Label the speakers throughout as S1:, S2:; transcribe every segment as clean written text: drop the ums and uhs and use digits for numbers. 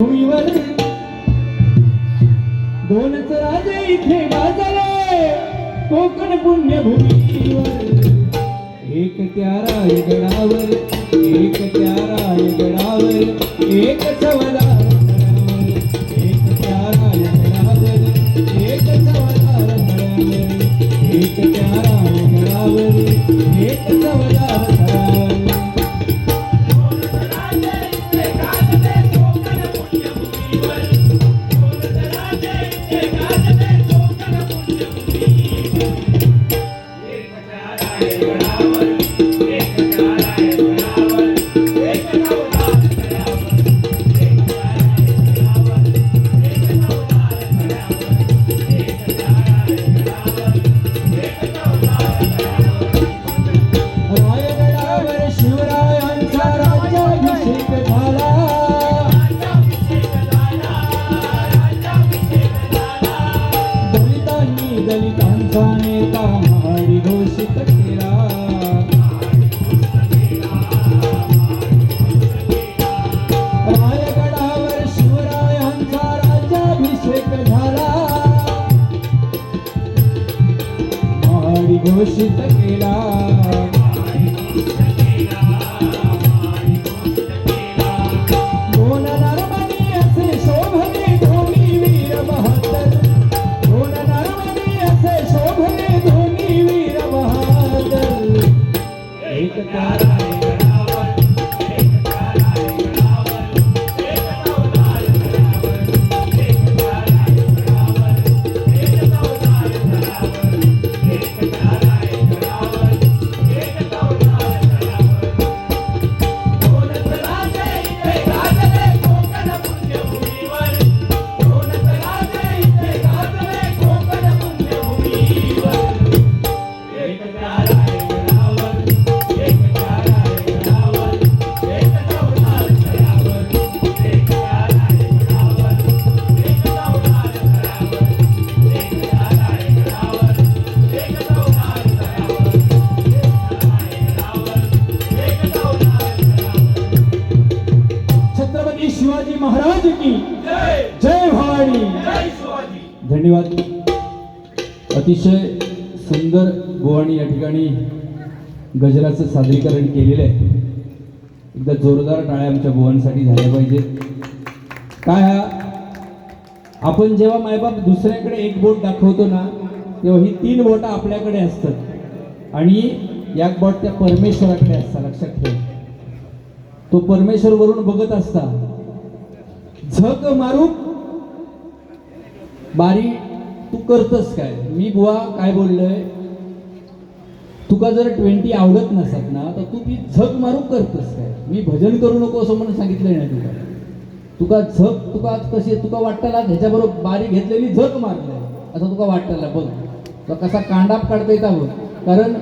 S1: भूमीवर दोनच राजे इथे गाजले कोकण पुण्यभूमीवर एक त्या रायगडावर एक त्या रायगडावर एक चवदार गडावर एक त्या रायगडावर एक चवदार गडावर एक त्या रायगडावर एक चवदार गडावर दलितांचा नेता महाडी घोषित केला रायगडावर शिवरायांचा राज्याभिषेक झाला महाडी घोषित केला दोन नरमणी असे शोभले धोनी वीर बहादर दोन शोभने धोनी वीर बहादर एक त्या रायगडावर एक त्या रायगडावर एक चवदार गडावर एक त्या रायगडावर एक चवदार गडावर एक त्या रायगडावर एक चवदार गडावर दोनच राजे इथे गाजले कोकण पुण्यभूमीवर दोनच राजे इथे गाजले कोकण छत्रपती शिवाजी महाराज की जय भवानी जय शिवाजी। धन्यवाद। अतिशय सुंदर बुवानी या ठिकाणी गजराचं सादरीकरण केलेलं आहे। एकदा जोरदार टाळ्या आमच्या बुवांसाठी झाल्या पाहिजेत। काय हा आपण जेव्हा मायबाप दुसऱ्याकडे एक बोट दाखवतो ना तेव्हा ही तीन बोटं आपल्याकडे असतात आणि एक बोट त्या परमेश्वराकडे असतात। लक्षात ठेव, तो परमेश्वर वरून बघत असता झक मारू बारी तू करतस काय। मी बुवा काय बोललोय, तुका जर 20 आवडत नसत ना तर तू ती झक मारू करतस काय। मी भजन करू नको असं म्हणून सांगितलंय ना तुका झक तुका कशी तुका वाटताला ह्याच्याबरोबर बारी घेतलेली झक मारलाय असं तुका वाटताला बघ तुला कसा कांडाप काढता येता बघ। कारण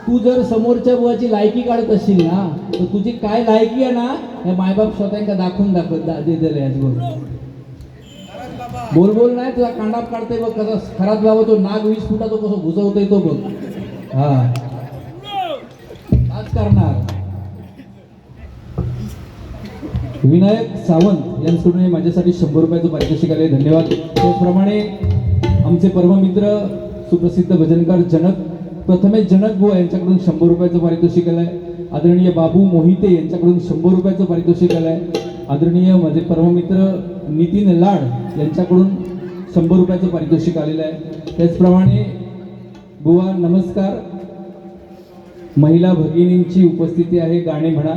S1: तू जर समोरच्या बुवाची लायकी काढत असशील ना तर तुझी काय लायकी आहे ना हे मायबाप स्वतः दाखवून दिलेले बोल बोल नाही तुला कांडाप काढते बघ कसा खराब बाबा तो नाग 20 फुटा तो कसं घुसवतोय तो बघ। हा आज करणार विनायक सावंत यांच्याकडून माझ्यासाठी 100 रुपयाचं पारितोषिक आले, धन्यवाद। त्याचप्रमाणे आमचे परममित्र सुप्रसिद्ध भजनकार जनक प्रथमेश जनक बुवा यांच्याकडून 100 रुपयाचं पारितोषिक आलंय। आदरणीय बाबू मोहिते यांच्याकडून 100 रुपयाचं पारितोषिक आलंय। आदरणीय माझे परममित्र नितीन लाड यांच्याकडून 100 रुपयाचं पारितोषिक आलेलं आहे। त्याचप्रमाणे बुवा नमस्कार, महिला भगिनींची उपस्थिती आहे, गाणे म्हणा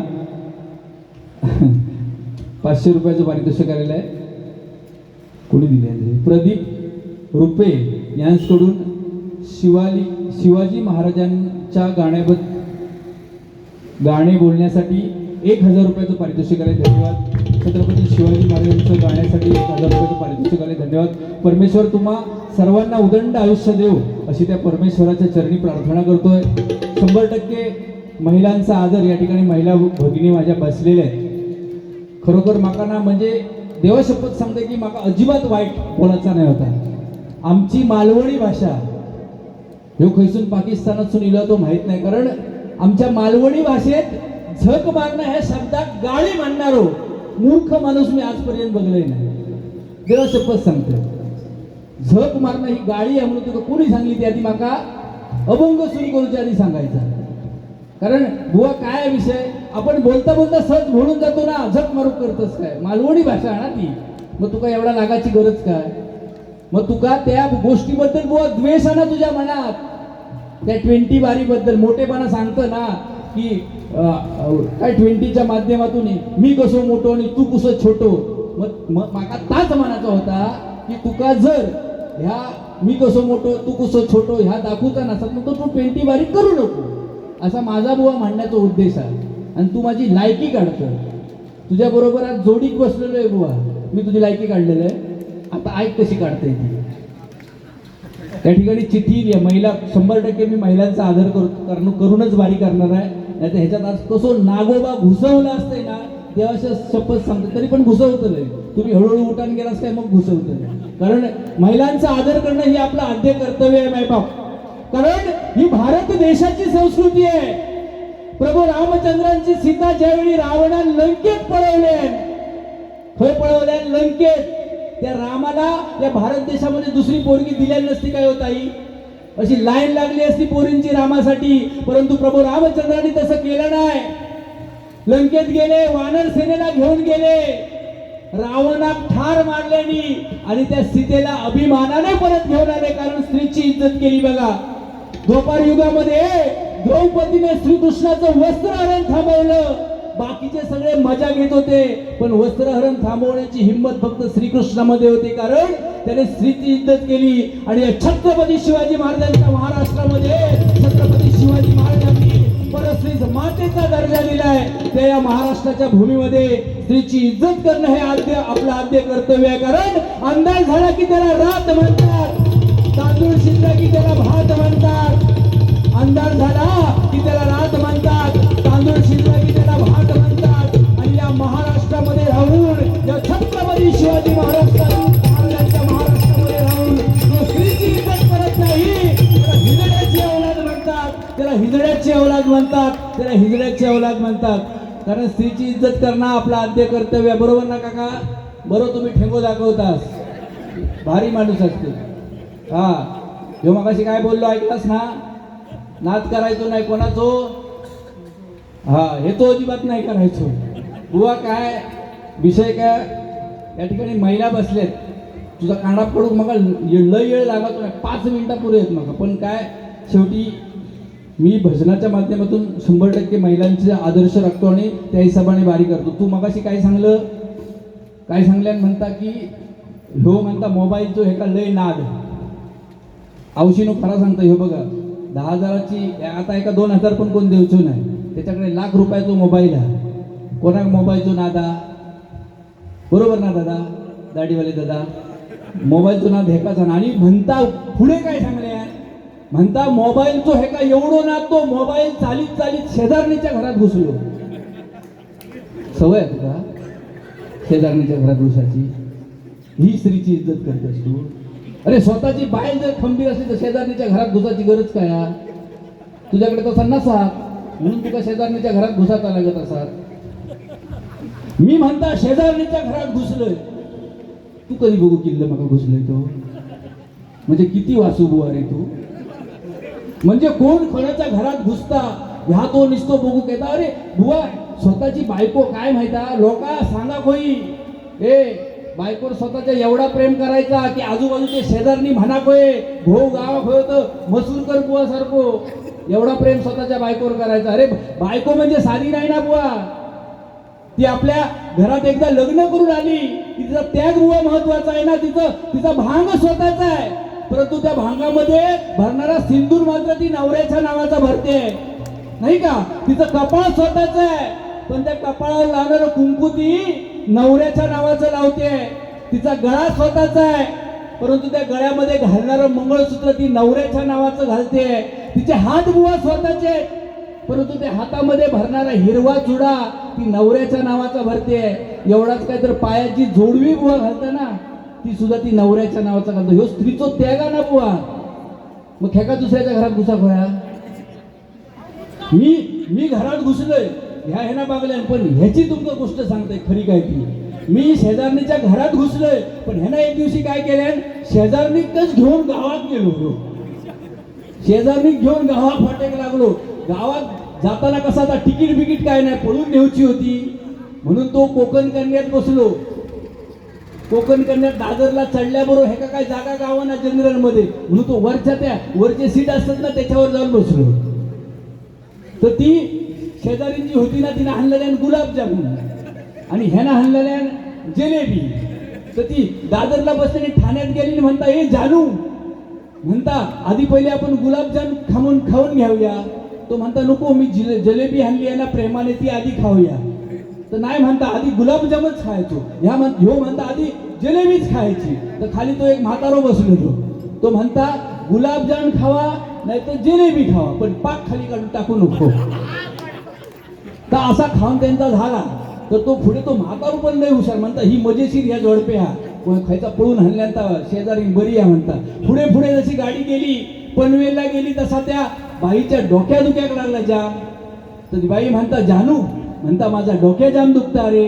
S1: 500 रुपयाचं पारितोषिक आलेलं आहे। कोणी दिले आहे? प्रदीप रुपे यांच्याकडून शिवाजी महाराजांच्या गाणे बोलण्यासाठी 1000 रुपयाचं पारितोषिक आले, धन्यवाद। छत्रपती शिवाजी महाराजांच्या गाण्यासाठी 1000 रुपयाचं पारितोषिक आले, धन्यवाद। परमेश्वर तुम्हा सर्वांना उदंड आयुष्य देव अशी त्या परमेश्वराच्या चरणी प्रार्थना करतोय। 100% महिलांचा आदर या ठिकाणी महिला भगिनी माझ्या बसलेल्या आहेत। खरोखर माका ना म्हणजे देवशपथ सांगते की माका अजिबात वाईट बोलायचा नाही होता। आमची मालवणी भाषा ह्यो खैसून पाकिस्तानातून इला तो माहित नाही, कारण आमच्या मालवणी भाषेत झक मारणं ह्या शब्दात गाळी म्हणणारो मूर्ख माणूस मी आजपर्यंत बघलंय नाही. देवा शपथ सांगते, झक मारणं ही गाडी आहे म्हणून तुका कोणी सांगली ती आधी माका अभंग सुरू करूच्या आधी सांगायचा. कारण बुवा काय विषय, आपण बोलता बोलता सहज म्हणून जातो ना, झक मारू करतोस काय, मालवणी भाषा आहे ना ती. मग तुका एवढा लागाची गरज काय? मग तुका त्या गोष्टीबद्दल बुवा द्वेष आहे ना तुझ्या मनात, त्या 20 बारीबद्दल मोठेपणा सांगतं ना की काय 20च्या माध्यमातून मी कसो मोठो आणि तू कसं छोटो. मग माका ताच म्हणायचा होता की तुका जर ह्या मी कसो मोठो तू कसो छोटो ह्या दाखवता नसत मग तू 20 बारीक करू नको, असा माझा बुवा म्हणण्याचा उद्देश आहे. आणि तू माझी लायकी काढतो, तुझ्या बरोबर आज जोडीत बसलेलो आहे बुवा, मी तुझी लायकी काढलेलं आहे. आता ऐक कशी काढता येते. त्या ठिकाणी चिठ्ठी आहे, महिला 100% मी महिलांचा आदर करूनच बारी करणार आहे. नाही तर ह्याच्यात आज कसं नागोबा घुसवलं असतंय ना, देवाच्या शपथ सांगते तरी पण घुसवतलंय. तुम्ही हळूहळू उठान गेलास काय मग घुसवतलंय. कारण महिलांचा आदर करणं ही आपलं आद्य कर्तव्य आहे मायबाप. कारण ही भारत देशाची संस्कृती आहे. प्रभू रामचंद्रांची सीता ज्यावेळी रावणाने लंकेत पळवल्या लंकेत, त्या रामाला या भारत देशामध्ये दुसरी पोरगी दिलेली नसती काय होत आई, अशी लाईन लागली असती पोरींची रामासाठी. परंतु प्रभू रामचंद्रांनी तसं केलं नाही. लंकेत गेले, वानर सेनेला घेऊन गेले, रावणात ठार मारल्यानी आणि त्या सीतेला अभिमानाने परत घेऊन आले. कारण स्त्रीची इज्जत केली. बघा द्वापार युगामध्ये द्रौपदीने श्रीकृष्णाचं वस्त्रहरण थांबवलं. बाकीचे सगळे मजा घेत होते, पण वस्त्रहरण थांबवण्याची हिंमत फक्त श्रीकृष्णामध्ये होती. कारण त्याने स्त्रीची इज्जत केली. आणि छत्रपती शिवाजी महाराजांच्या महाराष्ट्रामध्ये छत्रपती शिवाजी महाराजांनी परस्त्रीस मातेचा दर्जा दिलाय. त्या या महाराष्ट्राच्या भूमीमध्ये स्त्रीची इज्जत करणं हे आपलं आद्य कर्तव्य आहे. कारण अंधार झाला की त्याला रात म्हणतात, तांदूळ शिजला की त्याला भात म्हणतात. अंधार झाला की त्याला रात म्हणतात, तांदूळ शिजला की त्याला भात म्हणतात. आणि या महाराष्ट्रामध्ये राहून, या छत्रपती शिवाजी महाराजांच्या महाराष्ट्रामध्ये राहून जो स्त्रीची इज्जत करत नाही त्याला हिजड्याची औलाद म्हणतात. त्याला हिजड्याची औलाद म्हणतात. त्याला हिजड्याची औलाद म्हणतात. कारण स्त्रीची इज्जत करणं आपलं आद्य कर्तव्य. बरोबर ना काका? बरोबर तुम्ही ठेंगो दाखवतास, भारी माणूस असते. हा ह्यो मगाशी काय बोललो ऐकलास ना? नाद करायचो नाही कोणाचो. हा हे तो अजिबात नाही करायचो. बुवा काय विषय काय, या ठिकाणी महिला बसलेत, तुझा कांडा पडून मग लय वेळ लागत नाही, 5 मिनिटापुढे येत मग. पण काय शेवटी मी भजनाच्या माध्यमातून 100% महिलांचे आदर्श राखतो आणि त्या हिशोबाने बारी करतो. तू मगाशी काय सांगलं, काय सांगल्यान म्हणता की ह्यो म्हणता मोबाईलचो हे का लय नाद. औशीनो खरा सांगता ह्यो बघा 10,000ची आता एका 2,000 पण कोण देऊचो नाही, त्याच्याकडे लाख रुपयाचा मोबाईल आहे. कोणाक मोबाईलचो नादा, बरोबर ना दादा, दाढीवाले दादा? मोबाईलचो नाद हे का जाण. आणि म्हणता पुढे काय सांगले, म्हणता मोबाईलचो हे का एवढो नाद, तो मोबाईल चालीत शेजारणीच्या घरात घुसलो. सवय आहे तुका शेजारणीच्या घरात घुसाची? ही स्त्रीची इज्जत करतेस तू? अरे स्वतःची बाईल जर खंबीर असली तर शेजारणीच्या घरात घुसाची गरज काय? तुझ्याकडे तसा नसा म्हणून तुका शेजारणीच्या घरात घुसाचा लागत असात. मी म्हणता शेजारणीच्या घरात घुसलोय, तू कधी बघू किल्ल मका घुसलोय तो? म्हणजे किती वासू बुवा रे तू? म्हणजे कोण कोणाच्या घरात घुसता ह्या तो निसतो बघू घेता. अरे बुवा स्वतःची बायको काय माहिता, लोका सांगा खोई ए बायकोर स्वतःच्या एवढा प्रेम करायचा की आजूबाजूचे शेजारनी म्हणा कोय भाऊ गावा होय तर मसूरकर बुवा सारखो एवढा प्रेम स्वतःच्या बायकोवर करायचा. अरे बायको म्हणजे साधी नाही ना बुवा, ती आपल्या घरात एकदा लग्न करून आली, तिचा त्याग बुवा महत्वाचा आहे ना. तिचा भांग स्वतःचा आहे, परंतु त्या भांगामध्ये भरणारा सिंदूर मात्र ती नवऱ्याच्या नावाचा भरते, नाही का? तिचं कपाळ स्वतःच आहे, पण त्या कपाळावर लावणारं कुंकू ती नवऱ्याच्या नावाचं लावते. तिचा गळा स्वतःचा आहे, परंतु त्या गळ्यामध्ये घालणारं मंगळसूत्र ती नवऱ्याच्या नावाचं घालते. तिचे हात बुवा स्वतःचे, परंतु त्या हातामध्ये भरणारा हिरवा चुडा ती नवऱ्याच्या नावाचा भरते. एवढाच काय तर पायाची जोडवी बुवा घालते ना, ती सुद्धा ती नवऱ्याच्या नावाचा घालतो. ह्यो स्त्रीचो त्यागा ना बुवा. मग खेका दुसऱ्याच्या घरात घुसा खोया? मी घरात घुसलोय ह्या ह्याना बघल्या, पण ह्याची तुमचं गोष्ट सांगते खरी काय ती. मी शेजारणीच्या घरात घुसलोय, पण ह्यानं एक दिवशी काय केलं, शेजारणीकच घेऊन गावात गेलो. शेजारणी घेऊन गावात फाटेक लागलो. गावात जाताना कसा आता तिकीट बिकीट काय नाही, पळून न्यायची होती म्हणून तो कोकण कन्यात बसलो. कोकण कन्यात दादरला चढल्याबरोबर हे का काय जागा गावाना जनरल मध्ये, म्हणून तो वरचे सीट असतात ना त्याच्यावर जाऊन बसलो. तर ती शेजारी जी होती ना तिने आणलेल्या गुलाबजामुन आणि ह्यानं आणलेल्या जिलेबी. तर ती दादरला बसल्याने ठाण्यात गेली, म्हणता हे जानू म्हणता आधी पहिले आपण गुलाबजाम खाऊन घेऊया. तो म्हणता नको, मी जिलेबी आणली आहे ना प्रेमाने, ती आधी खाऊया. तर नाही म्हणता आधी गुलाबजामच खायचो. ह्यो म्हणता आधी जिलेबीच खायची. तर खाली तो एक म्हातारो बसलो. तो म्हणता गुलाबजाम खावा नाही तर जिलेबी खावा, पण पाक खाली काढून टाकू नको. तर असा खाऊन त्यांचा झाला. तर तो पुढे तो म्हातारो पण लय हुशार, म्हणता ही मजेशीर ह्या जोडपे हा खायचा पळून हल्ल्यांता शेजारी बरी आहे म्हणता. पुढे पुढे जशी गाडी गेली पनवेलला गेली तसा त्या बाईच्या डोक्या दुख्याक लागला जाम. तर ती बाई म्हणता जानू म्हणता माझा डोक्या जाम दुखता रे.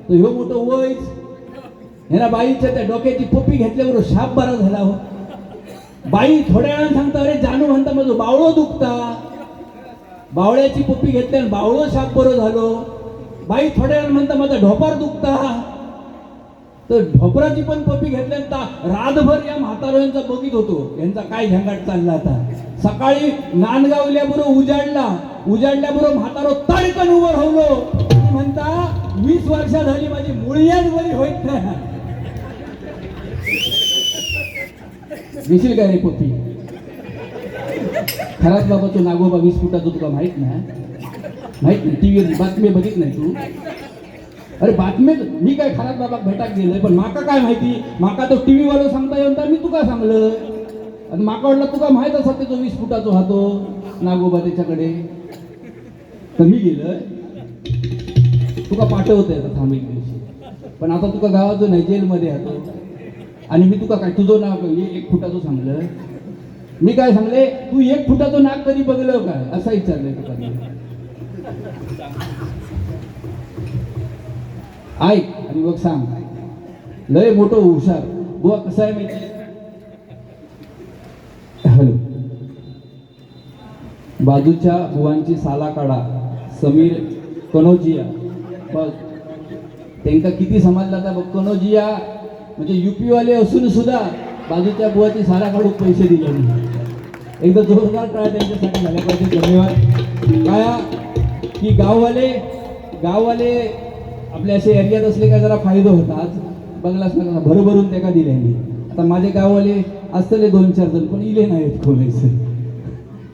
S1: तर ह्यो मोठं वयच ह्याला बाईच्या त्या डोक्याची पप्पी घेतल्याबरोबर शाप बरा झाला हो. बाई थोड्या वेळानं सांगता अरे जानू म्हणता माझं बावळो दुखता. बावळ्याची पप्पी घेतल्यानं बावळो शाप बरो झालो. बाई थोड्या वेळानं म्हणता माझा ढोपार दुखता. तर ढोपराची पण पप्पी घेतल्यानंतर रातभर या म्हाताऱ्यांचा बघित होतो यांचा काय झंगाट चालला. आता सकाळी नांदगावल्याबरोबर उजाडल्याबरोबर म्हातारो तडकन उभं राहलो. म्हणता 20 वर्ष झाली माझी मुळ्याच बरी होत नाही. घेशील काय रे पप्पी? खराच बाबा तो नागोबा 20 फुटाचा तुला माहित नाही? टीव्हीवर बातमी बघित नाही तू? अरे बातमीत मी काय खरात बाबा भेटाक गेलोय, पण माका काय माहिती, माका तो टीव्ही वाला सांगता येऊन तर मी तुका सांगलं. आणि माका वाटलं तुका माहित असा ते 20 फुटाचो हातो नागोबा त्याच्याकडे. तर मी गेलोय तुका पाठवतोय आता थांब एक दिवशी. पण आता तुका गावात जो नाही जेलमध्ये हातो आणि मी तुका काय तुझं नाव 1 फुटाचं सांगलं. मी काय सांगले तू 1 फुटाचं नाक कधी बघलं काय असं विचारलंय तुका. ऐक आणि मग सांग. लय मोठं हुशार बुवा कसं आहे माहिती. हॅलो, बाजूच्या बुवांची साला काढा समीर कनोजिया. बघ त्यांना किती समजला तर बघ. कनोजिया म्हणजे युपी वाले असून सुद्धा बाजूच्या बुवाची साला काढून पैसे दिले नाही. एकदा जोरदार टाळ्या त्यांच्यासाठी झाल्या पाहिजे. धन्यवाद. काय की गाववाले आपल्या असे एरियात असले का जरा फायदा होता. आज बघलाच ना भरभरून त्या का दिले नाही. आता माझे गाववाले असतले 2-4 जण पण इले नाहीत कोणाचं.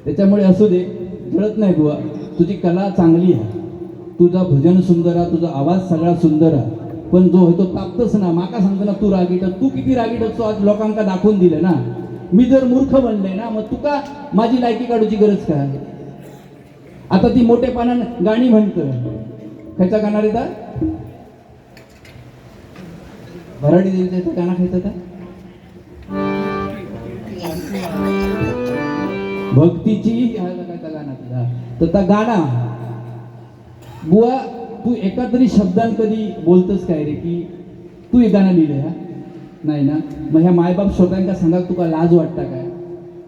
S1: त्याच्यामुळे असू दे, जळत नाही बुवा. तुझी कला चांगली आहे, तुझा भजन सुंदर आहे, तुझा आवाज सगळा सुंदर आहे. पण जो होतो तापतच ना. माका सांगतो ना तू रागीट, तू किती रागीट असतो आज लोकांका दाखवून दिलं ना. मी जर मूर्ख बनले ना मग तुका माझी लायकी काढूची गरज काय. आता ती मोठेपणानं गाणी म्हणतं. खायचा गाणार येता भराडी देवीचा गाणं खायचं का भक्तीची काय गाणं तुझा. तर त्या गाणा बुवा तू एका तरी शब्दांत कधी बोलतस काय रे की तू हे गाणं लिहिलंय हा नाही ना. मग ह्या मायबाप श्रोत्यांका सांगा तुका लाज वाटता काय.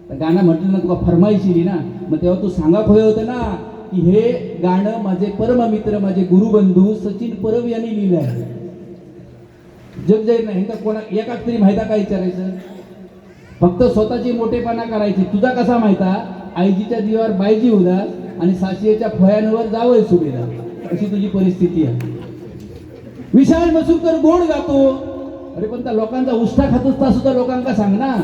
S1: तर गाणं म्हटलं ना तुका फरमाईश येईल ना. मग तेव्हा तू सांगा खोय होतं ना की हे गाणं माझे परममित्र माझे गुरुबंधू सचिन परब यांनी लिहिलं आहे. जग जाहीर नाही का कोणा एकाच तरी माहिता काय विचारायचं. फक्त स्वतःची मोठेपणा करायची. तुझा कसा माहिता आईजीच्या दिवार बायजी उदास आणि साशियाच्या फळ्यांवर जावं सुभेदार. अशी तुझी परिस्थिती आहे. विशाल मसूरकर गोड गातो. अरे पण त्या लोकांचा उष्टा खात असता सुद्धा लोकांका सांग ना.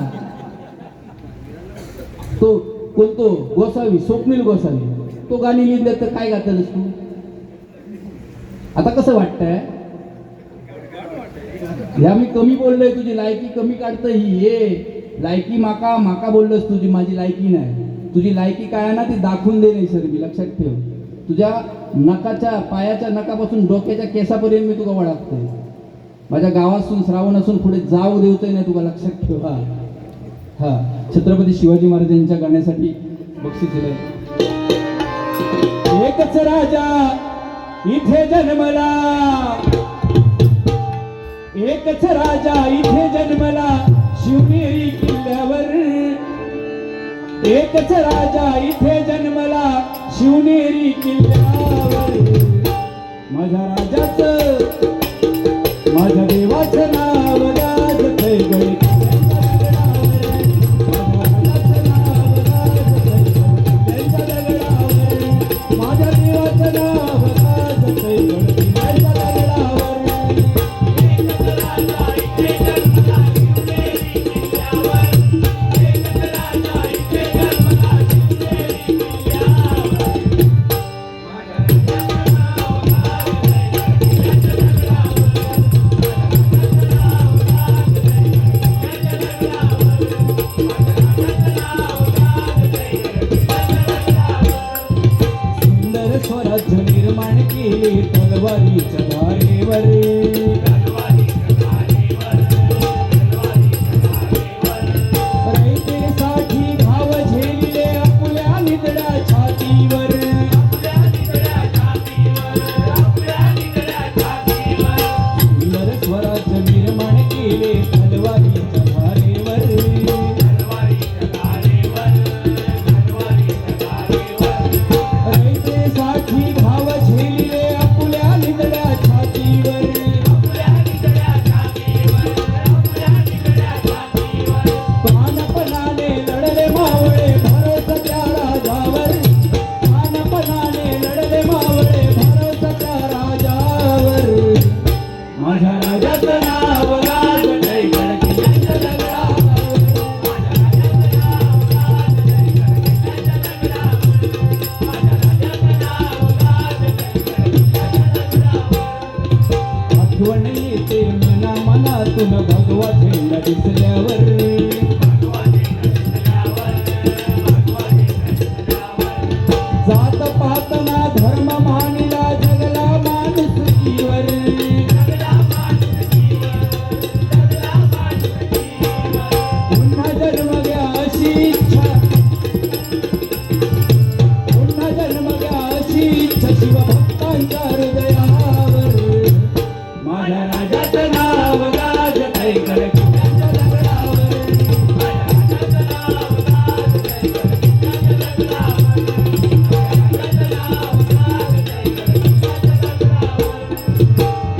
S1: तो कोणतो गोसावी स्वप्नील गोसावी तो गाणी लिहिलं तर काय गातलस तू. आता कसं वाटतंय ह्या मी कमी बोललोय. तुझी लायकी कमी काढतं ही. ये लायकी माका बोललोस तुझी माझी लायकी नाही. तुझी लायकी काय आहे ना ती दाखवून दे नाही सर. मी लक्षात ठेव. तुझ्या नकाच्या पायाच्या नकापासून डोक्याच्या केसापर्यंत मी तुला वळखतोय. माझ्या गावातून श्रावण असून पुढे जाऊ देवतोय नाही तुला लक्षात ठेव. हा छत्रपती शिवाजी महाराजांच्या गाण्यासाठी बक्षीस दिलंय. एकच राजा इथे जन्मला, एकच राजा इथे जन्मला शिवनेरी किल्ल्यावर, एकच राजा इथे जन्मला शिवनेरी किल्ल्यावर. माझ्या राजाचं माझ्या देवाचं नाव गाजतंय गड किल्ल्यांच्या दगडावर. माझ्या देवाचं नाव गाजतंय गड किल्ल्यांच्या दगडावर. स्वराज्य निर्माण केले तलवारीच्या धारेवर. रयतेसाठी भाव झेलिले आपुल्या नितड्या छातीवर. सुंदर स्वराज्य निर्माण केले तलवारीच्या धारेवर. साठी भाव झेलिले आपुल्या नितड्या छातीवर. पानपणाने लढले मावळे भरोसा त्या राजावर. पानपणाने लढले मावळे भरोसा त्या राजावर. माझ्या राजाचं नाव गाजतंय गड किल्ल्यांच्या दगडावर. आठवण येते मना मनातून भगवा झेंडा दिसल्यावर. जात पातना धर्म मानिला जगला माणुसकीवर. पुन्हा जन्म घ्या अशी इच्छा, पुन्हा जन्म घ्या अशी इच्छा शिवभक्तांच्या हृदयावर. माझ्या राजाचं नाव गाजतंय गड किल्ल्यांच्या दगडावर.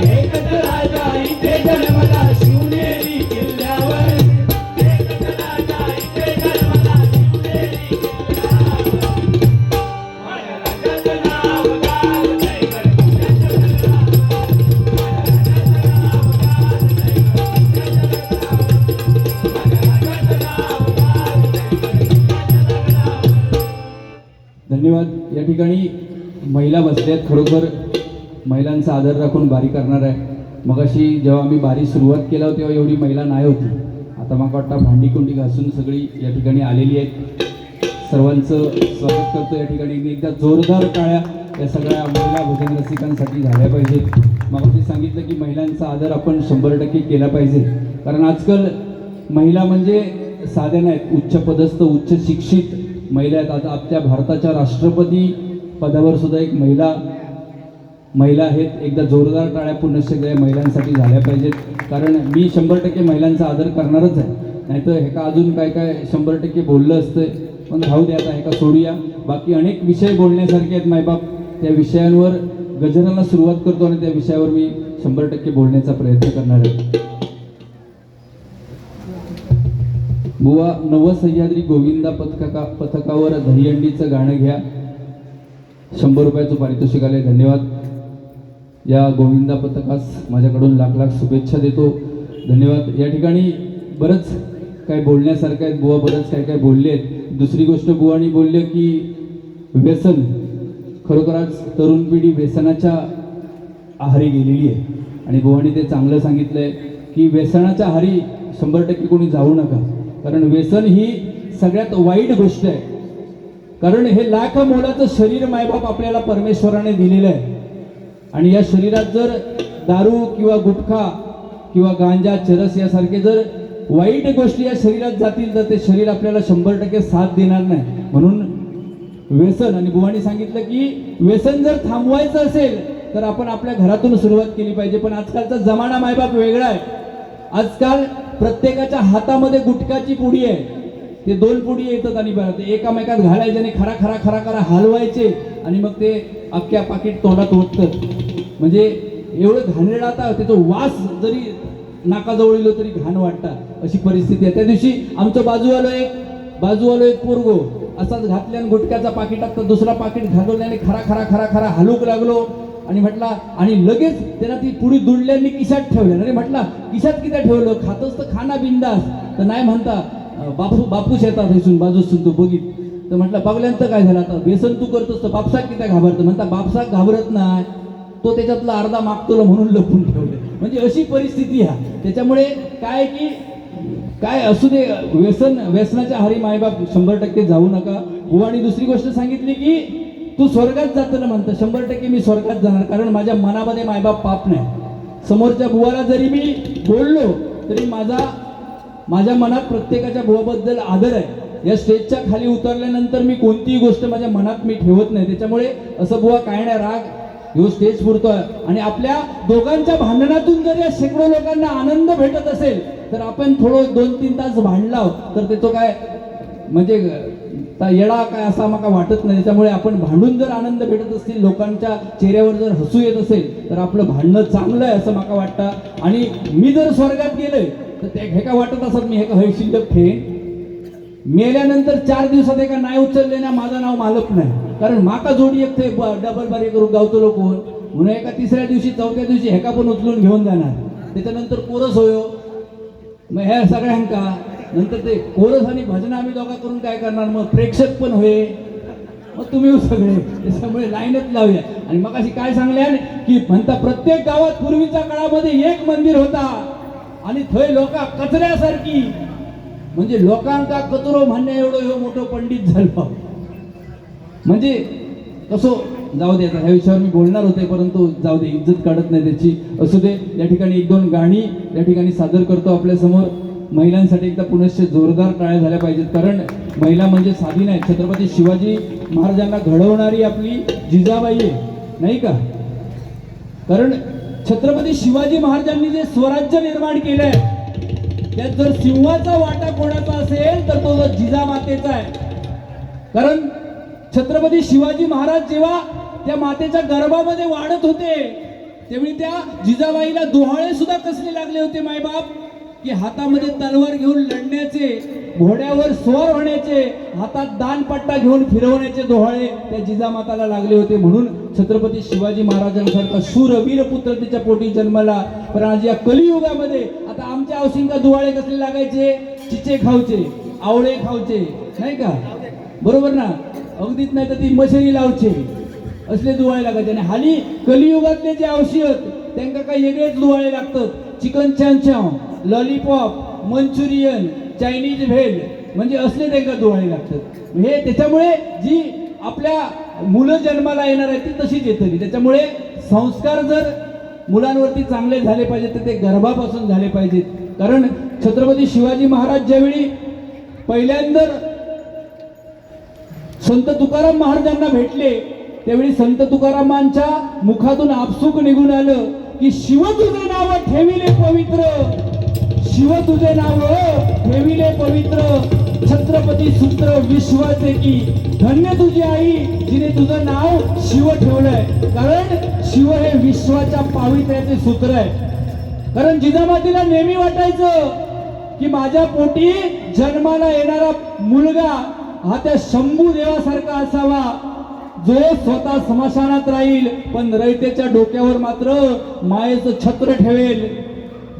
S1: एकच राजा इथे जन्मला शिवनेरी किल्ल्यावर. एकच राजा इथे जन्मला शिवनेरी किल्ल्यावर. माझ्या राजाचं नाव गाजतंय गड किल्ल्यांच्या दगडावर. धन्यवाद. या ठिकाणी महिला बसल्यात. खरोखर महिलांचा आदर राखून बारी करणार आहे. मगाशी जेव्हा आम्ही बारी सुरुवात केला तेव्हा एवढी महिला नाही होती. आता मला वाटतं भांडी कुंडी घासून सगळी या ठिकाणी आलेली आहेत. सर्वांचं स्वागत करतो या ठिकाणी. एकदा जोरदार टाळ्या या सगळ्या महिला भजन रसिकांसाठी झाल्या पाहिजेत. मग मी सांगितलं की महिलांचा आदर आपण 100% केला पाहिजे. कारण आजकाल महिला म्हणजे साध्या नाहीत, उच्च पदस्थ उच्च शिक्षित महिला आहेत. आता आपल्या भारताच्या राष्ट्रपती पदावर सुद्धा एक महिला आहेत. एकदा जोरदार टाळ्या पुन्हा सगळ्या महिलांसाठी झाल्या पाहिजेत. कारण मी 100% महिलांचा आदर करणारच आहे. नाहीतर हे का अजून काय 100% बोललं असतं. पण राहू द्या, आता हे का सोडूया. बाकी अनेक विषय बोलण्यासारखे आहेत मायबाप. त्या विषयांवर गजराला सुरुवात करतो आणि त्या विषयावर मी 100% बोलण्याचा प्रयत्न करणार आहे. बुवा नव सह्याद्री गोविंदा पथकावर दहीहंडीचं गाणं घ्या. 100 रुपयाचं पारितोषिक आले. धन्यवाद. या गोविंदा पथकास माझ्याकडून लाख लाख शुभेच्छा देतो. धन्यवाद. या ठिकाणी बरंच काय बोलण्यासारखं आहे. बुवा बरंच काय बोलले आहेत. दुसरी गोष्ट बुवानी बोलले की व्यसन, खरोखर आज तरुण पिढी व्यसनाच्या आहारी गेलेली आहे. आणि बुवानी ते चांगलं सांगितलं आहे की व्यसनाच्या आहारी 100% कोणी जाऊ नका. कारण व्यसन ही सगळ्यात वाईट गोष्ट आहे. कारण हे लाख मोलाचं शरीर मायबाप आपल्याला परमेश्वराने दिलेलं आहे. आणि या शरीरात जर दारू किंवा गुटखा किंवा गांजा चरस यासारखे जर वाईट गोष्टी या शरीरात जातील तर ते शरीर आपल्याला 100% साथ देणार नाही. म्हणून व्यसन, आणि बुवानी सांगितलं की व्यसन जर थांबवायचं असेल तर आपण आपल्या घरातून सुरुवात केली पाहिजे. पण आजकालचा जमाना मायबाप वेगळा आहे. आजकाल प्रत्येकाच्या हातामध्ये गुटखाची पुडी आहे. ते 2 पुडी येतात आणि बरं ते एकामेकात घालायचे आणि खरा खरा खरा खरा हलवायचे आणि मग ते अख्ख्या पाकिट तोंडात ओततात. म्हणजे एवढं घाणेरडं, आता त्याचा वास जरी नाकाजवळ येलो तरी घाण वाटतात, अशी परिस्थिती आहे. त्या दिवशी आमचं बाजूवालो एक पोरगो असाच घातल्याने गुटख्याचा पाकिटात दुसरा पाकिट घालवल्याने खरा खरा खरा खरा हलूक लागलो आणि म्हटला, आणि लगेच त्याला ती पुडी दुडल्याने खिशात ठेवल्या. अरे म्हटला खिशात किती ठेवलं, खातच तर खाना बिंदास. तर नाही म्हणता बापूस येतात इथून बाजूसून तू बघित. तर म्हटलं बघल्यानंतर काय झालं, आता व्यसन तू करतोस तर बापसाक किती घाबरतं. म्हणता बापसाक घाबरत नाही, तो त्याच्यातला अर्धा मागतो म्हणून लपून ठेवले. म्हणजे अशी परिस्थिती आहे. त्याच्यामुळे काय की काय असू दे, व्यसनाच्या हारी मायबाप 100% जाऊ नका. बुवानी दुसरी गोष्ट सांगितली की तू स्वर्गात जाताना म्हणतं 100% मी स्वर्गात जाणार, कारण माझ्या मनामध्ये मायबाप पाप नाही. समोरच्या बुवाला जरी मी बोललो तरी माझ्या मनात प्रत्येकाच्या बुवाबद्दल आदर आहे. या स्टेजच्या खाली उतरल्यानंतर मी कोणतीही गोष्ट माझ्या मनात मी ठेवत नाही. त्याच्यामुळे असं बुवा काय नाही, राग ह्यो स्टेज पुरतो आहे. आणि आपल्या दोघांच्या भांडणातून जर या शेकडो लोकांना आनंद भेटत असेल तर आपण थोडं 2-3 तास भांडलाव तर त्याचं काय म्हणजे येडा काय असा मला वाटत नाही. त्याच्यामुळे आपण भांडून जर आनंद भेटत असतील, लोकांच्या चेहऱ्यावर जर हसू येत असेल तर आपलं भांडणं चांगलं आहे असं मला वाटतं. आणि मी जर स्वर्गात गेलोय तर ते हे का वाटत असत मी हे का शिल्लक ठेन, मेल्यानंतर 4 दिवसात एका नाही उचलले ना माझं नाव मालक नाही, कारण माका जोडी एक ते डबल बारी करून गावतो लोक म्हणून एका 3ऱ्या दिवशी 4थ्या दिवशी हेका पण उचलून घेऊन जाणार. त्याच्यानंतर कोरस होयो, मग ह्या सगळ्यांका नंतर ते कोरस आणि भजन आम्ही दोघा करून काय करणार, मग प्रेक्षक पण होय, मग तुम्ही सगळे. त्याच्यामुळे लाईनच लावूया. आणि मग अशी काय सांगल्या की म्हणता प्रत्येक गावात पूर्वीच्या काळामध्ये एक मंदिर होता आणि थंय लोक कचऱ्यासारखी, म्हणजे लोकांका कचरो म्हणण्या एवढं हे मोठं पंडित झालं. म्हणजे कसं जाऊ दे, आता ह्या विषयावर मी बोलणार होते परंतु जाऊ दे, इज्जत काढत नाही त्याची. असू दे, या ठिकाणी 1-2 गाणी या ठिकाणी सादर करतो आपल्या समोर. महिलांसाठी एकदा पुनश्च जोरदार टाळ्या झाल्या पाहिजेत, कारण महिला म्हणजे साधी नाही. छत्रपती शिवाजी महाराजांना घडवणारी आपली जिजाबाई आहे, नाही का. कारण छत्रपती शिवाजी महाराजांनी जे स्वराज्य निर्माण केलंय त्यात जर सिंहाचा वाटा कोणाचा असेल तर तो जिजामातेचा आहे. कारण छत्रपती शिवाजी महाराज जेव्हा त्या मातेच्या गर्भामध्ये वाढत होते त्यावेळी त्या जिजाबाईला दोहाळे सुद्धा कसले लागले होते मायबाप, की हातामध्ये तलवार घेऊन लढण्याचे, घोड्यावर स्वार होण्याचे, हातात दानपट्टा घेऊन फिरवण्याचे दोहाळे त्या जिजामाताला लागले होते. म्हणून छत्रपती शिवाजी महाराजांसारखा शूरवीर पुत्र तिच्या पोटी जन्मला. पण आज या कलियुगामध्ये आता आमच्या औसिंका दुहाळे कसले लागायचे, चिचे खावचे, आवळे खावचे, नाही का, बरोबर ना, अगदीच नाही तर ती मशरी लावचे, असले दुहाळे लागायचे. आणि हाली कलियुगातले जे औषध त्यांना काही वेगळेच दुहाळे लागतात. चिकन छान लॉलीपॉप, मंचुरियन, चायनीज भेल, म्हणजे असले त्यांना दुहाळे लागतात. हे त्याच्यामुळे जी आपल्या मुलं जन्माला येणार आहे ती तशीच येतली. त्याच्यामुळे संस्कार जर मुलांवरती चांगले झाले पाहिजेत तर ते गर्भापासून झाले पाहिजेत. कारण छत्रपती शिवाजी महाराज ज्यावेळी पहिल्यांदा संत तुकाराम महाराजांना भेटले त्यावेळी संत तुकारामांच्या मुखातून आपसूक निघून आलं की शिव तुझे नाव ठेविले पवित्र, शिव तुझे नाव ठेविले पवित्र, छत्रपती सूत्र विश्वाचे की, धन्य तुझी आई जिने तुझं नाव शिव ठेवलंय. कारण शिव हे विश्वाच्या पावित्र्याचे सूत्र आहे. कारण जिजामातीला नेहमी वाटायचं की माझ्या पोटी जन्माला येणारा मुलगा हा त्या शंभू देवासारखा असावा जो स्वतः स्मशानात राहील पण रयतेच्या डोक्यावर मात्र मायेचं छत्र ठेवेल.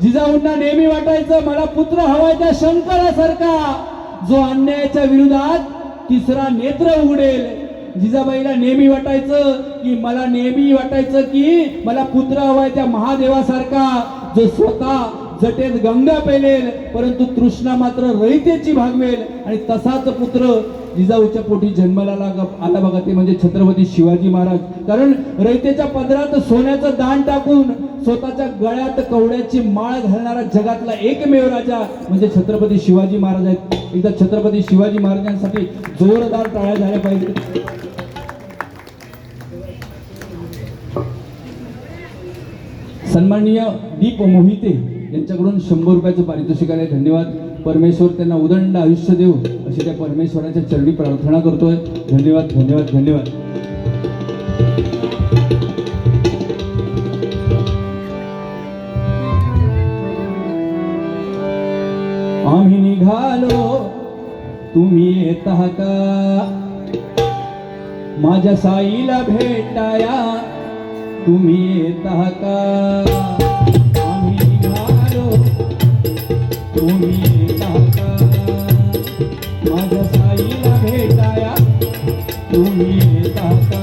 S1: जिजाऊंना नेहमी वाटायचं मला पुत्र हवाय त्या शंकरासारखा जो अन्यायाच्या विरोधात 3रा नेत्र उघडेल. जिजाबाईला नेहमी वाटायचं की मला पुत्र हवाय त्या महादेवासारखा जो स्वतः जटेत गंगा पेलेल परंतु तृष्णा मात्र रयतेची भागवेल. आणि तसाच पुत्र जिजाऊच्या पोटी जन्माला आला बघा, ते म्हणजे छत्रपती शिवाजी महाराज. कारण रयतेच्या पदरात सोन्याचं दान टाकून स्वतःच्या गळ्यात कवड्याची माळ घालणारा जगातला एकमेव राजा म्हणजे छत्रपती शिवाजी महाराज आहेत. एकदा छत्रपती शिवाजी महाराजांसाठी जोरदार टाळ्या झाल्या पाहिजे. सन्माननीय दीप मोहिते यांच्याकडून 100 रुपयाचं पारितोषिक आहे. धन्यवाद. परमेश्वर त्यांना उदंड आयुष्य देऊ अशी त्या परमेश्वराच्या चरणी प्रार्थना करतोय. धन्यवाद धन्यवाद धन्यवाद. आम्ही निघालो तुम्ही येता का, माझ्या साईला भेटाया तुम्ही येता का. आम्ही निघालो तुम्ही येता का, माझ्या साईला भेटाया तुम्ही येता का.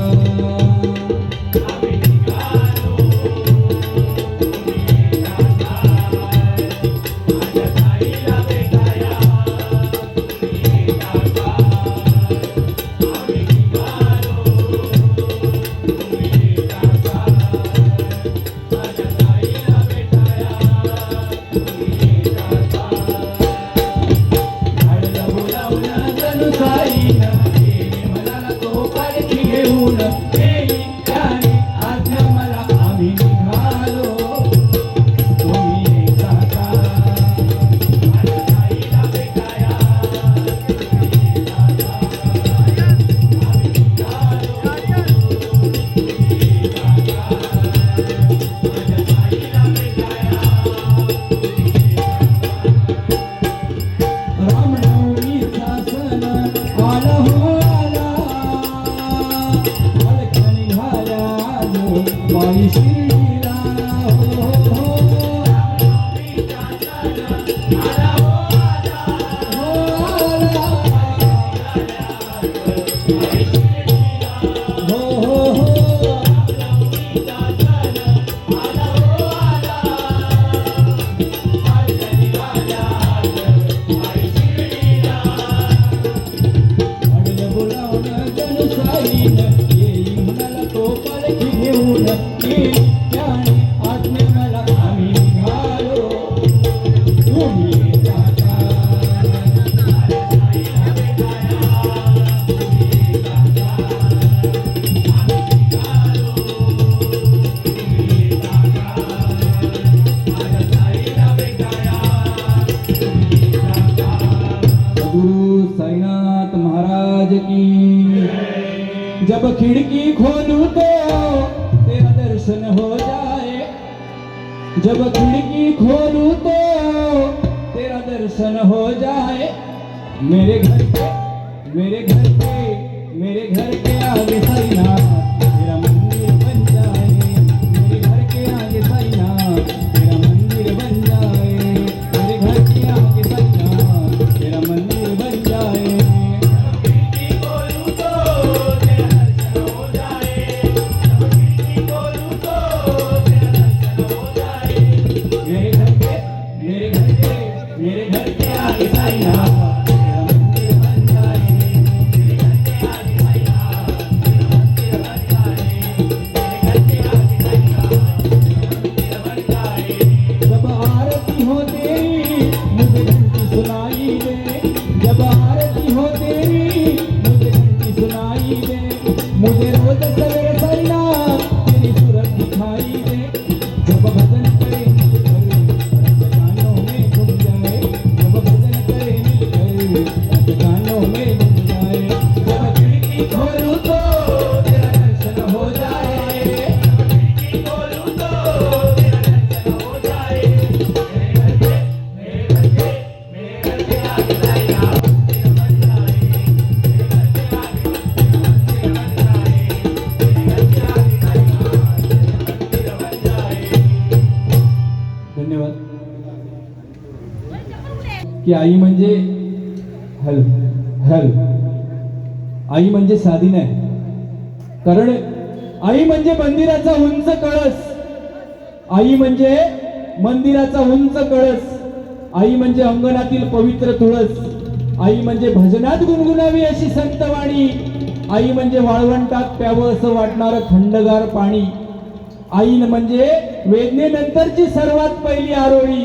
S1: जब खिड़की खोलूं तो तेरा दर्शन हो जाए, जब खिड़की खोलूं तो तेरा दर्शन हो जाए. मेरे घर पे मेरे घर पे मेरे घर के आगे सैना तेरा मंदिर बन जाए. मेरे घर के आगे सैना तेरा मंदिर बन जाए. मेरे घर के आगे सैना तेरा मंदिर बन जाए. मुझे रोज सवेरे सैना तेरी सूरत दिखाई दे. जब भजन करे मिलकर गानों में घूम जाए, जब भजन करे मिलकर गानों में घूम जाए. जब खिड़की खोलूं तो तेरा दर्शन हो जाए, जब खिड़की खोलूं तो तेरा दर्शन हो जाए. मेरे घर के आगे सैना की आई म्हणजे आई म्हणजे साधी नाही. कारण आई म्हणजे मंदिराचा उंच कळस, आई म्हणजे मंदिराचा उंच कळस, आई म्हणजे अंगणातील पवित्र तुळस, आई म्हणजे भजनात गुणगुणावी अशी संतवाणी, आई म्हणजे वाळवंटात प्यावं असं वाटणारं थंडगार पाणी, आई म्हणजे वेदनेनंतरची सर्वात पहिली आरोळी,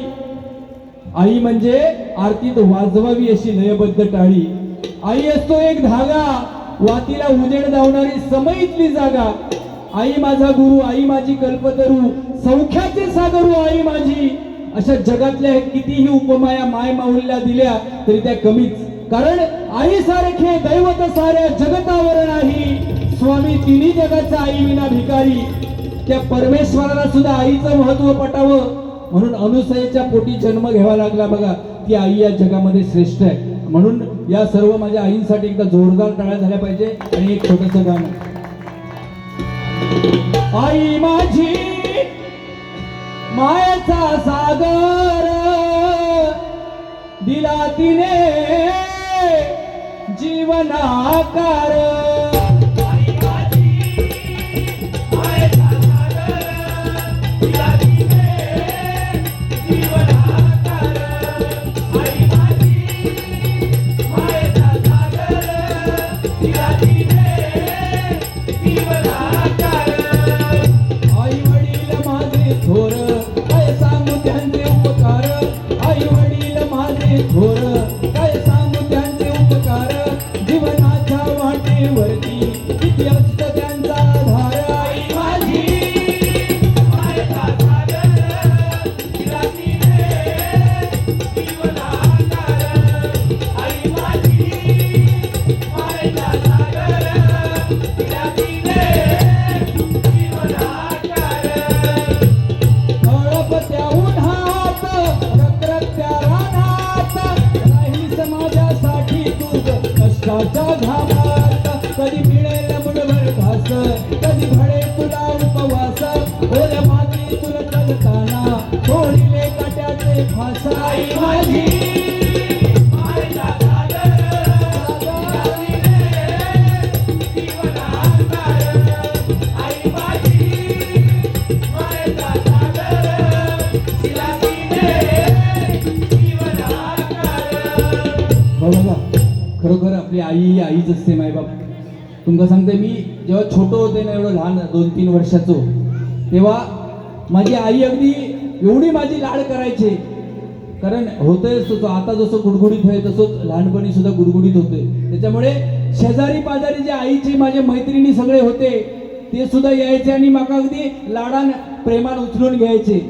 S1: आई म्हणजे आरतीत वाजवावी अशी लयबद्ध टाळी. आई असतो एक धागा, वातीला उजेड दावणारी समईतली जागा. आई माझा गुरु, आई माझी कल्पतरू, सौख्याचे सागरू आई माझी. अशा जगातल्या कितीही उपमाया माय माऊलीला दिल्या तरी त्या कमीच. कारण आई सारखे दैवत साऱ्या जगतावर नाही. स्वामी तिन्ही जगाचा आई विना भिकारी. त्या परमेश्वराला सुद्धा आईचं महत्व पटावं म्हणून अनुसयेच्या पोटी जन्म घ्यावा लागला बघा. ती आई या जगामध्ये श्रेष्ठ आहे. म्हणून या सर्व माझ्या आईंसाठी एकदा जोरदार टाळ्या झाल्या पाहिजे. आणि एक छोटंसं गाणं. आई माझी मायेचा सागर दिला तिने जीवनाकार. कधी मिळेल मुठभर घास, कधी घडे तुला उपवास. ओल्या माती तुला चलताना सोडले काट्याचे फास. आई माझी खरोखर आपली आई आईच असते. मायबाप तुमका सांगते, मी जेव्हा छोटो होते ना, एवढं लहान 2-3 वर्षाचो, तेव्हा माझी आई अगदी एवढी माझी लाड करायचे. कारण होतंच तसं, आता जसं गुडगुडीत आहे तसंच लहानपणी सुद्धा गुडगुडीत होते. त्याच्यामुळे शेजारी पाजारी जे आईचे माझे मैत्रिणी सगळे होते ते सुद्धा यायचे आणि माका अगदी लाडान प्रेमान उचलून घ्यायचे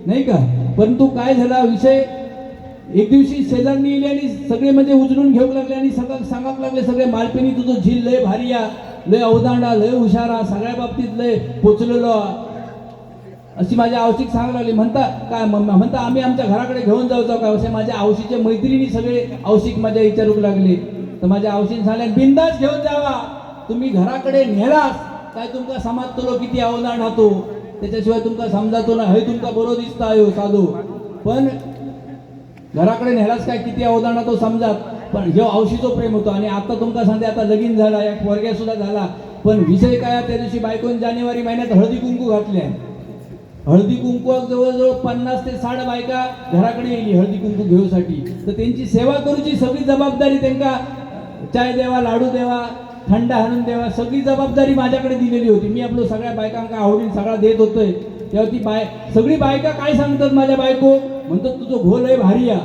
S1: नाही का. परंतु काय झाला विषय, एक दिवशी शेजारनी येईल आणि सगळे म्हणजे उचलून घेऊ लागले आणि सगळं सांगाक लागले, सगळे मालपेनी तुझं झील लय भारी या, लय अवदांडा, लय हुशारा, सगळ्या बाबतीत लय पोचलेलो अशी माझ्या आवशीक सांगायला लागली. म्हणता काय म्हणता आम्ही आमच्या घराकडे घेऊन जाऊचा काय, असे माझ्या आवशीचे मैत्रिणी सगळे आवशीक माझ्या विचारूक लागले. तर माझ्या आवशीने सांगले, बिंदास घेऊन जावा, तुम्ही घराकडे नेलास काय तुमका समजतो किती अवदांड हातो, त्याच्याशिवाय तुमका समजातो ना, हे तुमका बरो दिसता आहे साधू, पण घराकडे नेलास काय किती अवदाना तो समजात. पण जेव्हा औशीचो प्रेम होतो. आणि आता तुमका सांगते, आता लगीन झाला, एक पोरग्या सुद्धा झाला, पण विषय काय, त्या दिवशी बायकोन जानेवारी महिन्यात हळदी कुंकू घातले. हळदी कुंकू जवळजवळ 50 ते 60 बायका घराकडे येईल हळदी कुंकू घेऊसाठी. तर त्यांची सेवा करूची सगळी जबाबदारी, त्यांना चाय देवा, लाडू देवा, थंड आणून देवा, सगळी जबाबदारी माझ्याकडे दिलेली होती. मी आपलं सगळ्या बायकांका आवडीन सगळा देत होतोय. तेव्हा ती सगळी बायका काय सांगतात, माझ्या बायको म्हणतात तुझं घो लय भारी या,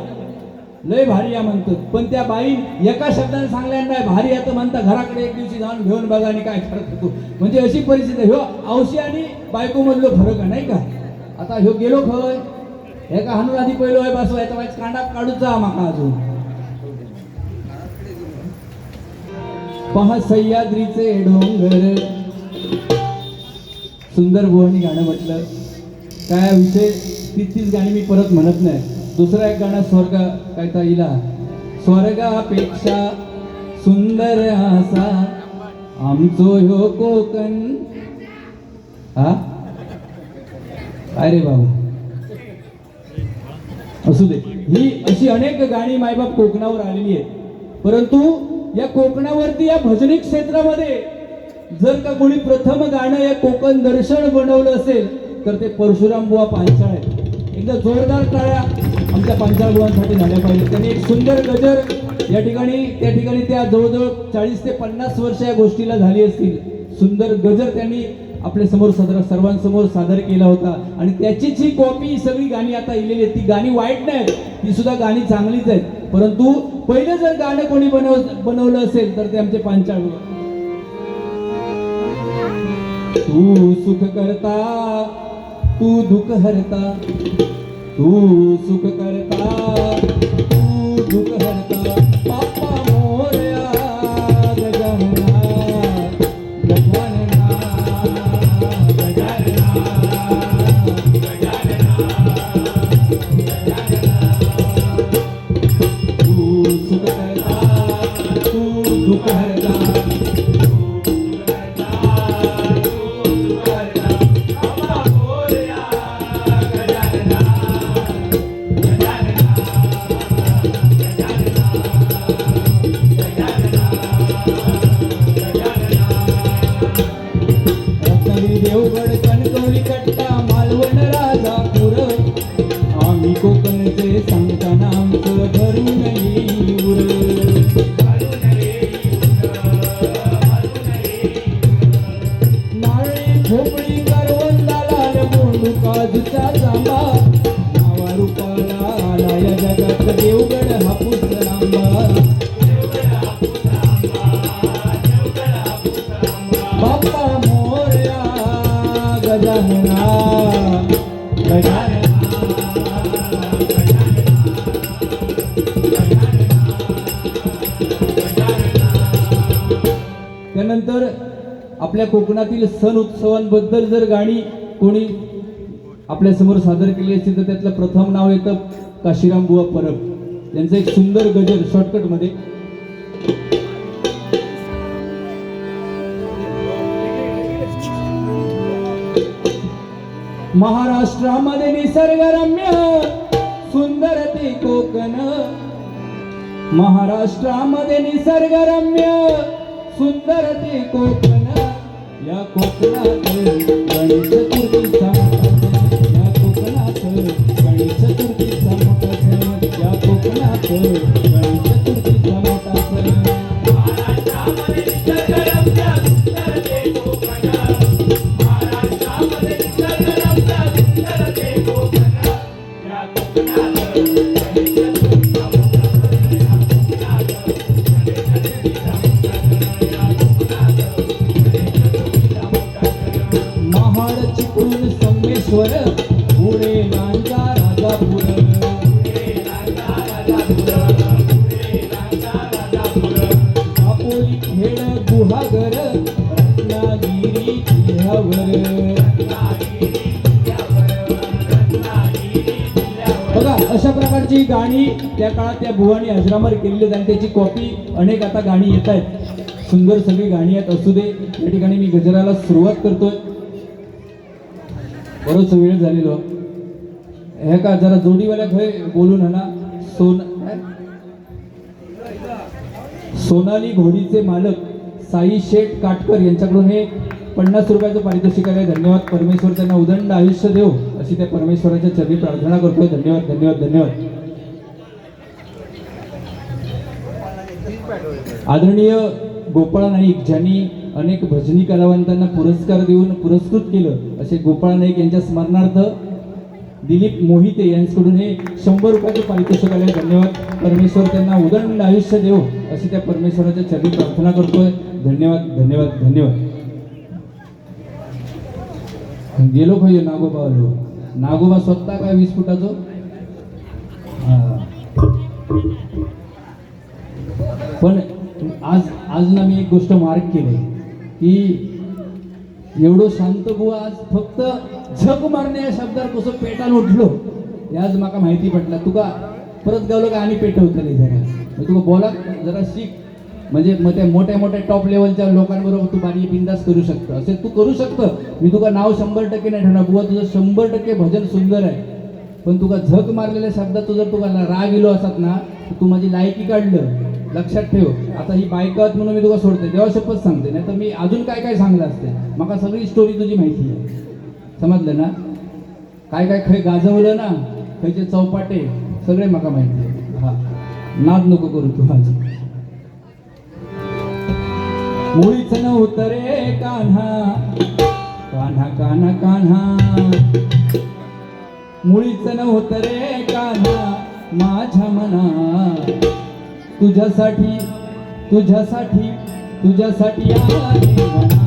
S1: लय भारी या म्हणतात. पण त्या बाई एका शब्दाने सांगल्या नाही भारी या, तर म्हणता घराकडे एक दिवशी जाऊन घेऊन बघा आणि काय फरक होतो. म्हणजे अशी परिस्थिती ह्यो औशी आणि बायको मधलो फरक आहे नाही का. आता ह्यो गेलो खय एका हाणून आधी पहिलो आहे बसवा, याचा वाईट कांडा काढूचा माका अजून. पहा सह्याद्रीचे डोंगर, सुंदर बुवानी गाणं म्हटलं. काय विषय, तीच गाणी मी परत म्हणत नाही. दुसरा एक गाणं स्वर्ग काय तर इला, स्वर्गापेक्षा सुंदर असा आमचो ह्यो कोकण. हा काय रे बाबू, असू दे. ही अशी अनेक गाणी मायबाप कोकणावर आलेली आहेत. परंतु या कोकणावरती या भजनिक क्षेत्रामध्ये जर का कोणी प्रथम गाणं या कोकण दर्शन बनवलं असेल तर ते परशुराम बुवा पांचाळ आहेत. एकदा जोरदार टाळ्या आमच्या पांचाळ बुवांसाठी झाल्या पाहिजे. त्यांनी एक सुंदर गजर या ठिकाणी त्या ठिकाणी त्या जवळजवळ 40 ते 50 वर्ष या गोष्टीला झाली असतील. सुंदर गजर त्यांनी आपल्या समोर सर्वांसमोर सादर केला होता. आणि त्याचीच ही कॉपी सगळी गाणी आता इलेली आहेत. ती गाणी वाईट नाहीत, ती सुद्धा गाणी चांगलीच आहेत. परंतु पहिलं जर गाणं कोणी बनवलं असेल तर ते आमचे पांचाळ बुवा. तू सुख करता तू दुःख हरता, तू सुख करता तू दुःख हरता, बाप्पा मोरया गजानना गजानना गजानना गजानना गजानना, तू सुख करता तू दुःख हरता, देवगड कणकवली कट्टा मालवण राजापूर, आम्ही कोकणचे सांगताना आमचं भरून येईल उर. नारळी भोपळी करवंदा लाल बोंडू काजूचा जांबा, नावा रूपाला आला या जगात देवगड हापूस आंबा. बाप्पा मोरया गजानना गजानना. त्यानंतर आपल्या कोकणातील सण उत्सवांबद्दल जर गाणी कोणी आपल्या समोर सादर केली असती तर त्यातलं प्रथम नाव येतं काशीराम बुवा परब. त्यांचं एक सुंदर गजल शॉर्टकट मध्ये. महाराष्ट्रामध्ये निसर्गरम्य सुंदर ते कोकण, महाराष्ट्रामध्ये निसर्गरम्य सुंदर ते कोकण, या कोकणात गणेश चतुर्थीचा या कोकणात गणेश चतुर्थीचा मोठा सण, या कोकणात गणेश चतुर्थीचा मोठा सण. महाराष्ट्रामध्ये निसर्गरम्य सुंदर ते कोकण, महाराष्ट्रामध्ये निसर्गरम्य सुंदर ते कोकण, या कोकणात गणेश चतुर्थीचा मोठा सण, या कोकणात गणेश चतुर्थीचा मोठा सण, या कोकणात गणेश चतुर्थीचा मोठा सण. महाड चिपळूण संगमेश्वर पुढे लांजा राजापूर, पुढे लांजा राजापूर, पुढे लांजा राजापूर, दापोली खेड गुहागर रत्नागिरी जिल्ह्यावर, रत्नागिरी जिल्ह्यावर, रत्नागिरी जिल्ह्यावर. बघा अशा प्रकारची गाणी त्या काळात त्या बुवांनी अजरामर केलेली आहेत आणि त्याची कॉपी अनेक आता गाणी येत आहेत. सुंदर सगळी गाणी आहेत. असू दे, या ठिकाणी मी गजराला सुरुवात करतोय. बरोच वेळ झालेलो हे का जरा जोडीवाल्या खय बोलून ना. सोनाली घोडीचे मालक साई शेठ काटकर यांच्याकडून हे 50 रुपयाचं पारितोषिक आहे. धन्यवाद. परमेश्वर त्यांना उदंड आयुष्य देव अशी त्या परमेश्वराच्या चरणी प्रार्थना करतोय. धन्यवाद धन्यवाद धन्यवाद. आदरणीय गोपाळ नाईक ज्यांनी अनेक भजनी कलावंतांना पुरस्कार देऊन पुरस्कृत केलं असे गोपाळ नाईक यांच्या स्मरणार्थ दिलीप मोहिते यांच्याकडून हे 100 रुपयाचे पारितोषिक आले. धन्यवाद. परमेश्वर त्यांना उदंड आयुष्य देव अशी त्या परमेश्वराच्या चरणी प्रार्थना करतोय. धन्यवाद धन्यवाद धन्यवाद. गेलो खय नागोबा आलो. नागोबा स्वतः काय 20 फुटाचो. पण आज ना मी एक गोष्ट मार्क केली की एवढं शांत बुवा आज फक्त झक मारणे या शब्दावर कसं पेटान उठलो हे आज माका माहिती पडला. तुका परत गावलो का आम्ही पेटवतले जरा तुका बोला जरा शिक. म्हणजे मग त्या मोठ्या मोठ्या टॉप लेवलच्या लोकांबरोबर तू बारी बिंदास करू शकतो. असे तू करू शकतो. मी तुका नाव 100% नाही ठेवणार बुवा. तुझं 100% भजन सुंदर आहे. पण तुका झक मारलेल्या शब्दात जर तुका राग इलो असत ना तू माझी लायकी काढलं. लक्षात ठेव. आता ही बायकात म्हणून मी तुला सोडते देवा शपथ सांगते. नाही तर मी अजून काय काय सांगलं असते. मला सगळी स्टोरी तुझी माहिती आहे. समजलं ना. काय काय खय गाजवलं ना खयचे चौपाटे सगळे मला माहिती आहे. हा नाद नको करू तू माझं. मुळीच नव्हतं रे कान्हा कान्हा कान्हा कान्हा, मुळीच नव्हतं रे कान्हा माझ्या मना. तुझ्यासाठी तुझ्यासाठी तुझ्यासाठी आले मना.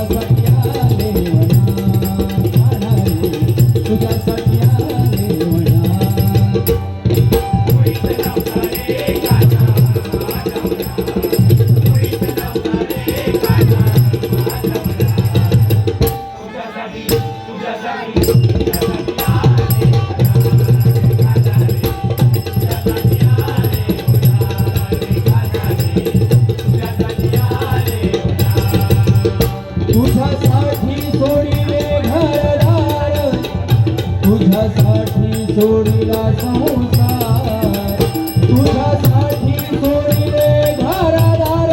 S1: तुझ्यासाठी आले म्हणा रे, तुझ्यासाठी आले म्हणा. तुझ्यासाठी सोडिले घरदार, तुझ्यासाठी सोडिला संसार, तुझ्यासाठी सोडिले घरदार,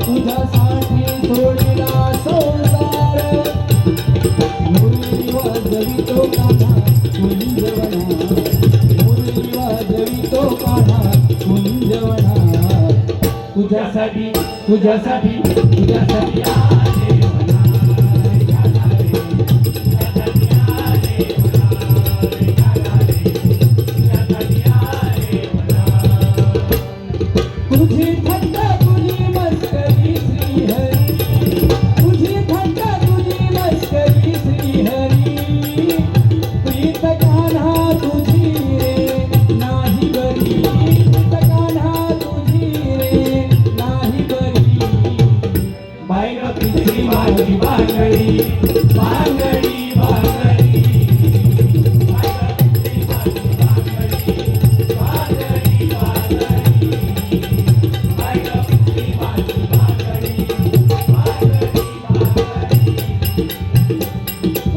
S1: तुझ्यासाठी सोडिला संसार. मुरली वाजवितो कान्हा कुंजवना, मुरली वाजवितो कान्हा कुंजवना. तुझ्यासाठी तुझ्यासाठी तुझ्यासाठी तुझी थट्टा तुझी मस्करी श्रीहरी, तुझी थट्टा तुझी मस्करी श्रीहरी. प्रीत कान्हा तुझी रे नाही बरी, प्रीत कान्हा तुझी रे नाही बरी. बाई ग तुझी माझी बांगडी बांगडी बांगडी.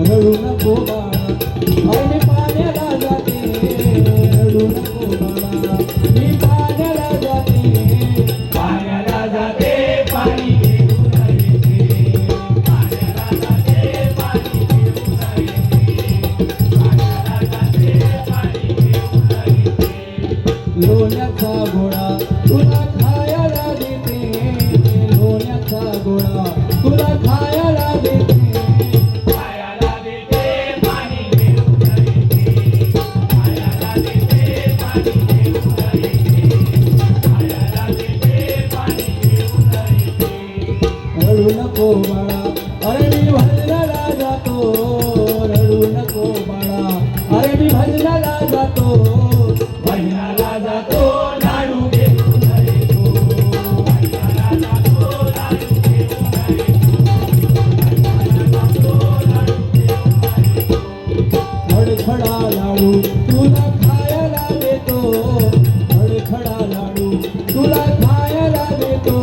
S1: रडू नको बाळा, अरे मी पाण्याला जाते, रडू नको बाळा, मी पाण्याला जाते, पाण्याला जाते, पाणी घेऊन येते, पाण्याला जाते, पाणी घेऊन येते, पाण्याला जाते, पाणी घेऊन येते. लोण्याचा गोळा तुला खायला देते, लोण्याचा गोळा तुला खायला देते. रडू नको बाळा, अरे मी भजनाला जातो, रडू नको बाळा, अरे मी भजनाला जातो, भजनाला जातो, लाडू घेऊन येतो, भजनाला जातो, लाडू घेऊन येतो. खडखडा लाडू तुला खायला देतो, खडखडा लाडू तुला खायला देतो,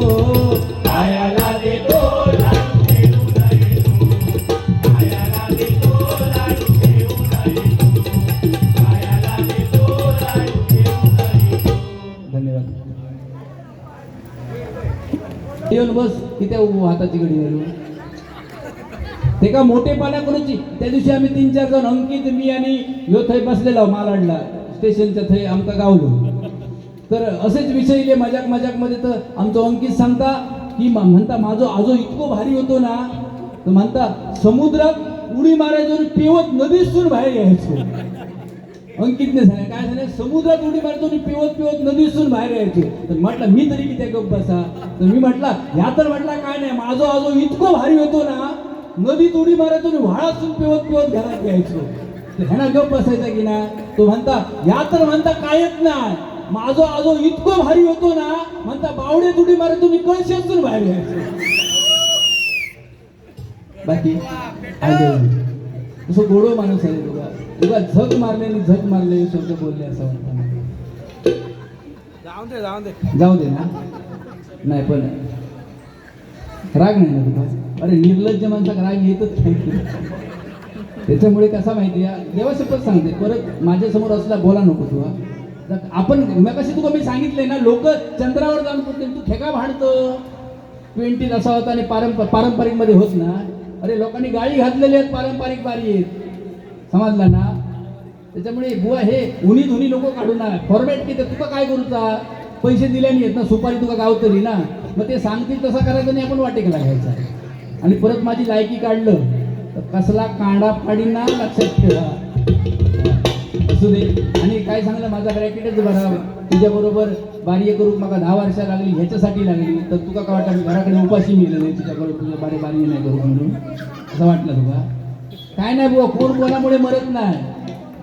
S1: खायला देतो. धन्यवाद. येऊन बस किती हाताची घडी घालून ते का मोठेपणा करूची. त्या दिवशी आम्ही 3-4 जण अंकित मी आणि ह्यो थंय बसलेला मालाडला स्टेशनच्या थंय आमका गावलो. तर असेच विषय इले मजाक मध्ये तर आमचं अंकित सांगता की म्हणता माझो आजो इतको भारी होतो ना, तर म्हणता समुद्रात उडी मारायचो आणि पेवत नदीतून बाहेर यायचो. अंकितने सांगा काय झालं, समुद्रात उडी मारतो आणि पेवत नदीतून बाहेर यायचो. तर म्हटलं मी तरी किती गप्प बसा. तर मी म्हटलं ह्या तर म्हटलं काय नाही, माझो आजो इतको भारी होतो ना, नदीत उडी मारायचो आणि व्हाळातून पेवत घरात यायचो. तर ह्याना गप्प बसायचा की ना. तो म्हणता या तर म्हणता कायच नाही, माझो आजो इतको भारी होतो ना, म्हणता बावडे उडी मारायचो आणि कळशातून बाहेर यायचो. बाकी तसं गोडो माणूस आहे तुला, तुला झक मारले आणि झक मारले शब्द बोलले असं म्हणतात. जाऊ दे ना. नाही पण राग नाही ना तुला. अरे निर्लज्ज माणसाला राग येतच नाही. त्याच्यामुळे कसा माहिती आहे, देवाशपथ सांगते परत माझ्यासमोर असला बोला नको तुला. आपण कशी तुला मी सांगितले ना, लोक चंद्रावर जाऊन पुरते तू ठेका भांडतो. 20 असा होता आणि पारंपरिक मध्ये होत ना. अरे लोकांनी गाडी घातलेली आहेत पारंपरिक बारी आहेत, समजला ना. त्याच्यामुळे बुवा हे उन्ही धुनी लोक काढू ना. फॉर्मॅट किती तुका काय करूचा, पैसे दिल्याने येत ना, सुपारी तुका गाव तरी ना. मग ते सांगतील तसं करायचं नाही, आपण वाटेकला घ्यायचा. आणि परत माझी लायकी काढलं तर कसला कांडा फाडीन ना, लक्षात ठेवा. असू दे. आणि काय सांगलं माझा ब्रॅकेटच बरा तुझ्याबरोबर बारी करू मला 10 वर्ष लागली ह्याच्यासाठी लागली तर तुका काय वाटतं घराकडे उपाशी मिळलं नाही तुझ्याकडे तुझ्या बारी नाही करू म्हणून असं वाटलं तुका काय नाही बुवा कोण कोणामुळे मरत नाही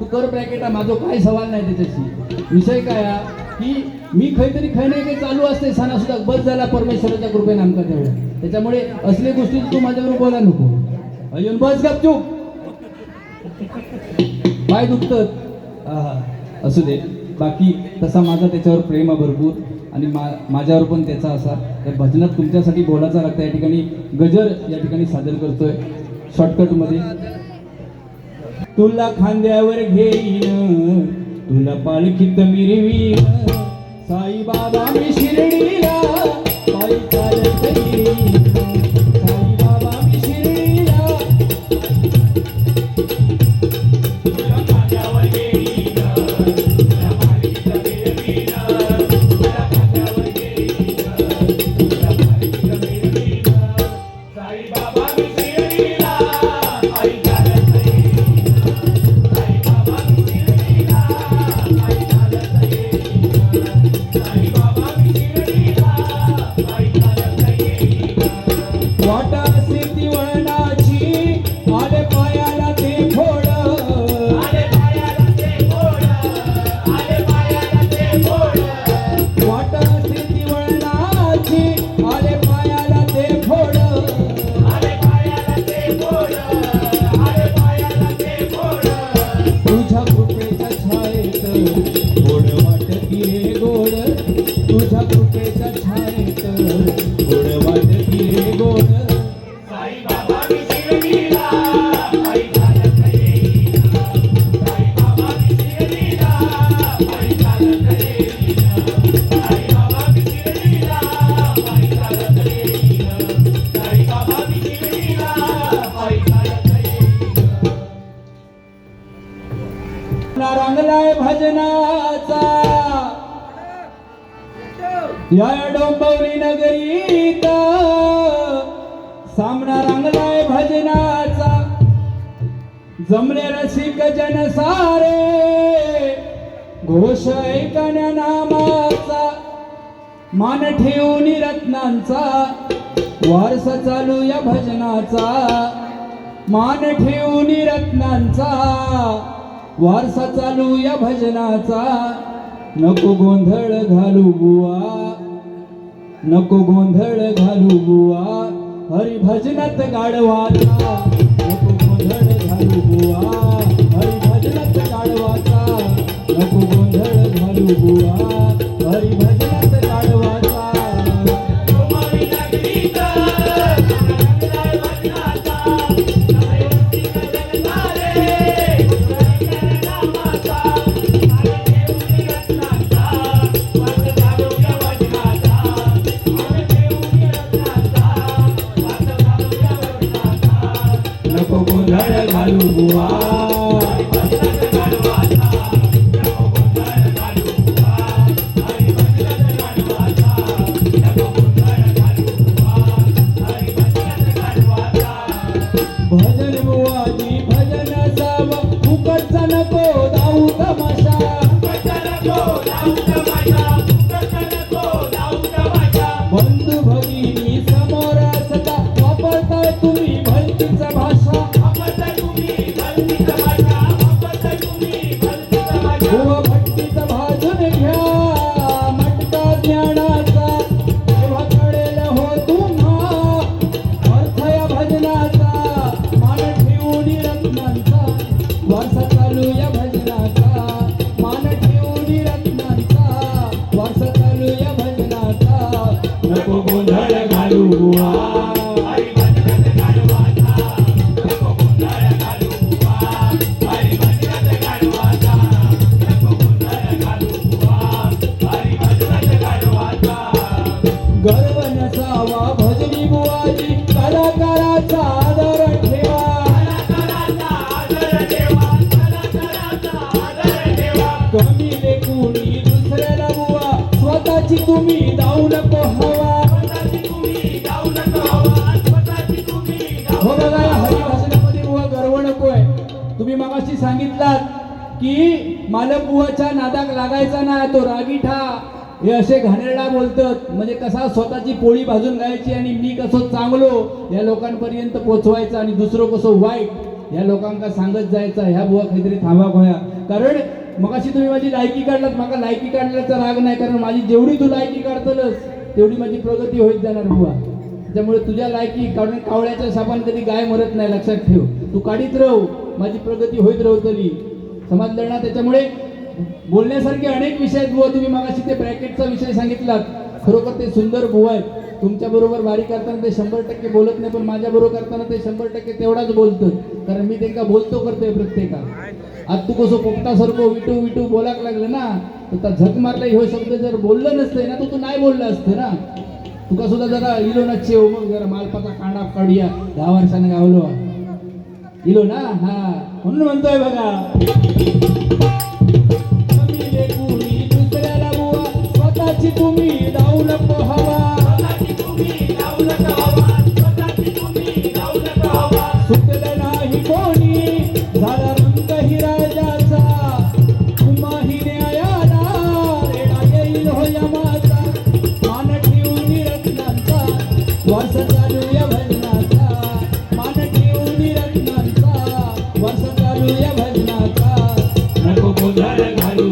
S1: तू कर ब्रॅकेट माझो काय सवाल नाही त्याच्याशी विषय काय की मी खैतरी खै नाही काही चालू असते सणासुद्धा बस झाला परमेश्वराच्या कृपेने आमका तेवढं त्याच्यामुळे असले गोष्टी तू माझ्याबरोबर बोला नको अजून बस गपचूप पाय दुखतात असू दे बाकी तसा माझा त्याच्यावर प्रेम आहे भरपूर आणि माझ्यावर पण त्याचा असा त्या भजनात तुमच्यासाठी बोलायचा लागतं या ठिकाणी गजर या ठिकाणी सादर करतोय शॉर्टकटमध्ये तुला खांद्यावर घेईन तुला पालखीत मिरवीन साई बाबा मी शिर्डीला पायी चालत येईन साई बाबा मी शिर्डीला तुला खांद्यावर घेईन तुला पालखीत मिरवीन तुला खांद्यावर घेईन तुला पालखीत मिरवीन साई बाबा मी शिर्डीला पायी चालत येईन साई बाबा मी शिर्डीला पायी चालत येईन साई बाबा मी शिर्डीला पायी चालत येईन वाटा सिद्धी वळणाची आले पायाला ते फोड आले पायाला ते फोड आले पायाला ते फोड वाटा सिद्धी वळणाची आले पायाला ते फोड आले पायाला ते फोड आले पायाला ते फोड तुझ्या कृपेच्या छायेत गोड वाटती रे गोड तुझ्या कृपेच्या छायेत गोड वाटती रे गोड साई बाबा मी शिर्डीला पायी चालत येईन साई बाबा मी शिर्डीला पायी चालत येईन साई बाबा मी शिर्डीला पायी चालत येईन साई बाबा मी शिर्डीला पायी चालत येईन रंगलाय भजनाचा या डोंबिवली नगरीत सामना रंगलाय भजनाचा जमले रसिक जन सारे घोष ऐकण्या नामाचा मान ठेवून रत्नांचा वारसा चालू या भजनाचा मान ठेवून रत्नांचा वारसा चालू या भजनाचा नको गोंधळ घालू बुवा नको गोंधळ घालू बुवा हरी भजनात गाढवाचा नको गोंधळ घालू बुवा हरी भजनात गाढवाचा नको गोंधळ घालू बुवा हरी भजनात गाढवाचा नको गोंधळ घालू बुवा भजन बुवाजी भजन साव फुकटचा नको दाऊ तमाशा बंधू भगिनी समोर असता वापरताय तुम्ही भलतीचा भाषा बुवा भट्टीचा भाजून घ्या मटका ज्ञानाचा तेव्हा कळेल हो तुम्हा अर्थ या भजनाचा मान ठेवून रत्नांचा वारसा चालू या भजनाचा मान ठेवून रत्नांचा वारसा चालू या भजनाचा नको गोंधळ घालू बुवा गर्व नसावा भजनी बुवाजी कलाकाराचा आदर ठेवा कमी लेखुनी दुसऱ्याला बुवा स्वतःची तुम्ही जाऊ नको हवा हो बघा या हरिभाषणामध्ये बुवा गर्व नकोय तुम्ही मगाशी सांगितलात की मालक बुवाच्या नादाक लागायचा ना तो रागीठा हे असे घाणेरडा बोलतात, म्हणजे कसा स्वतःची पोळी भाजून गायची आणि मी कसं चांगलो या लोकांपर्यंत पोचवायचं आणि दुसरं कसं वाईट या लोकांना सांगत जायचं. ह्या बुवा काहीतरी थांबा होया. कारण मगाशी तुम्ही माझी लायकी काढलात, मला लायकी काढल्याचा राग नाही, कारण माझी जेवढी तू लायकी काढतलस तेवढी माझी प्रगती होत जाणार बुवा. त्यामुळे तुझ्या लायकी, कारण कावळ्याच्या सापान कधी गाय मरत नाही, लक्षात ठेव. तू काढीत राहू, माझी प्रगती होत राहतली. समजलं ना? त्याच्यामुळे बोलण्यासारखे अनेक विषय आहेत बुवा. तुम्ही मगाशी ते ब्रॅकेटचा विषय सांगितलात, खरोखर ते सुंदर बुवा आहेत. तुमच्या बरोबर बारी करताना ते 100% बोलत नाही, पण माझ्या बरोबर करताना ते 100% तेवढाच बोलतं, कारण मी त्यांना बोलतो करतोय प्रत्येका. आज तू कसं पोपटासारखं विटू विटू बोलाक लागलं ना, तर झक मारला ह्यो शब्द जर बोललं नसतंय ना, तर तू नाही बोललं असतं ना. तुका सुद्धा जरा इलो ना चेव, मग जरा मालपाचा कांडा काढूया, 10 वर्षानं गावलो इलो ना. हा म्हणून म्हणतोय बघा, दुसऱ्याला बुवा स्वतःची तुम्ही डाऊ नको हवा. सुटलं नाही कोणी झाला रंग ही राजाचा, तुम्हाही न्यायाला रेडा येईल हो यमाचा. मान ठेवून रत्नांचा वर्ष चालू या भजनाचा, मान ठेवून रत्नांचा वर्ष चालू या भजनाचा. नको गोंधळ घालू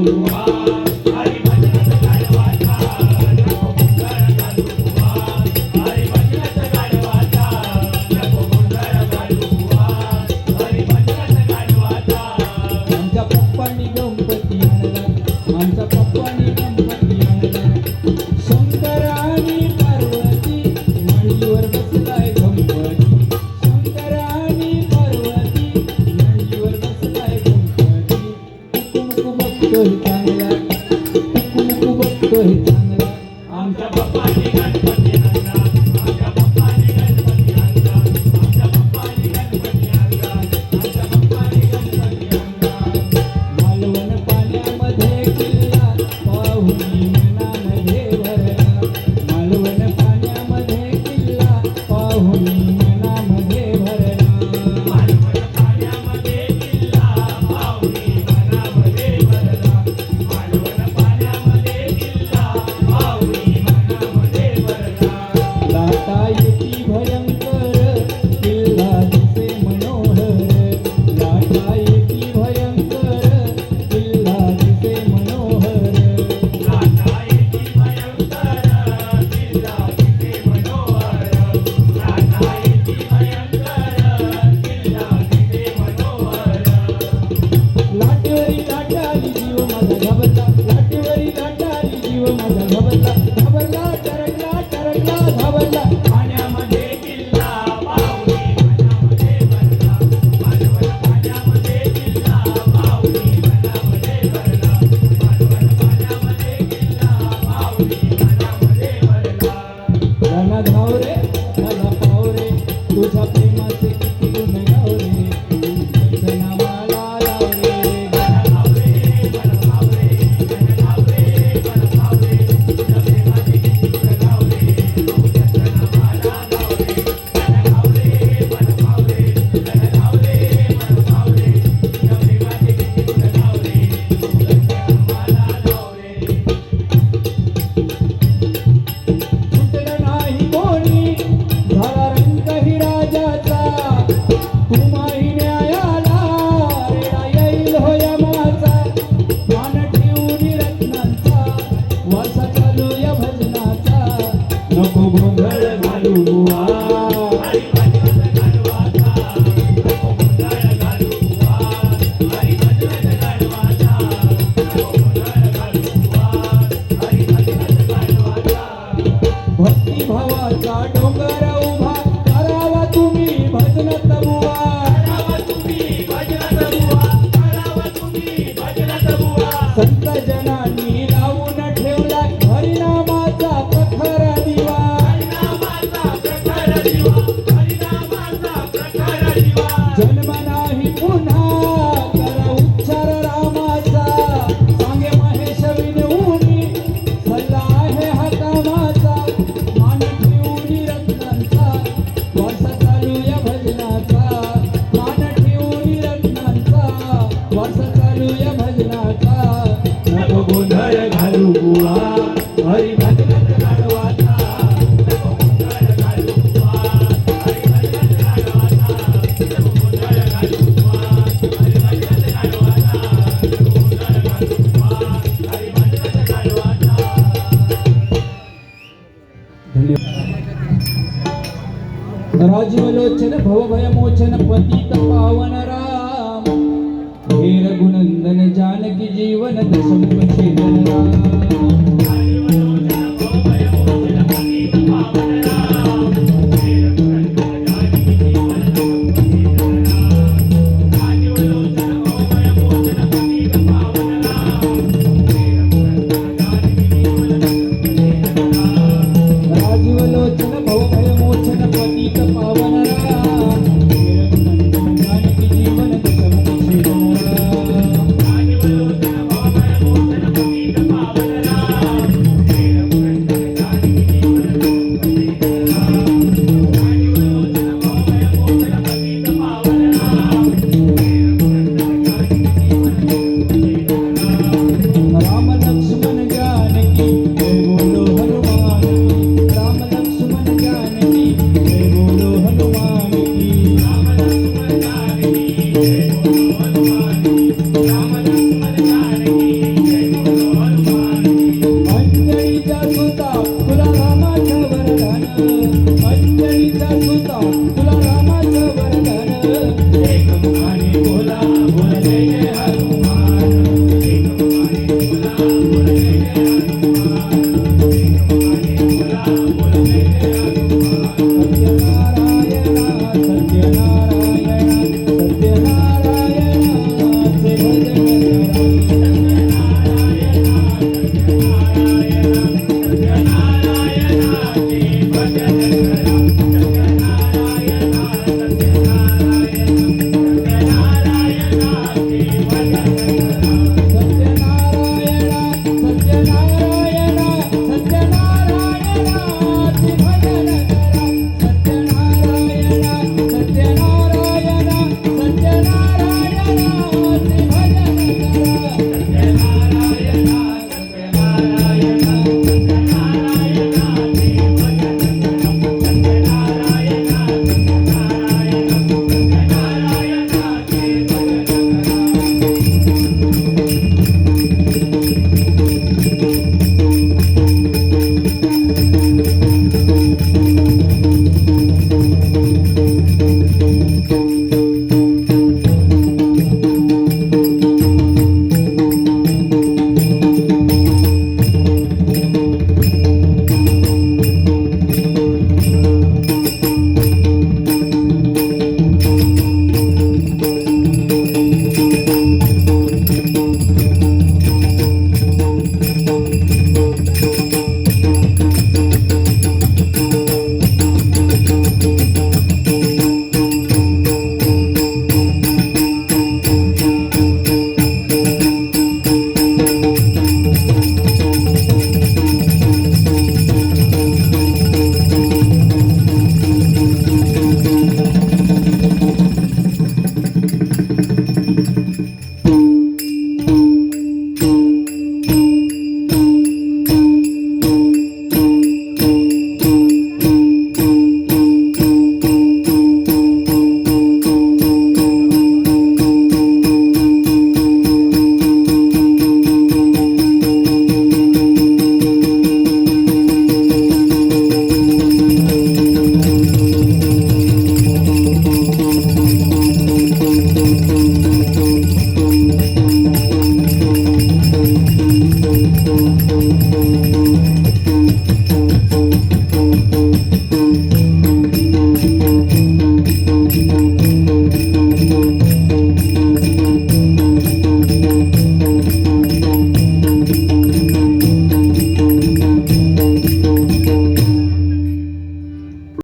S1: राजीवलोचन भवभयमोचन पतित पावन राम हे रघुनंदन जानकी जीवन दशमुख छेदन राम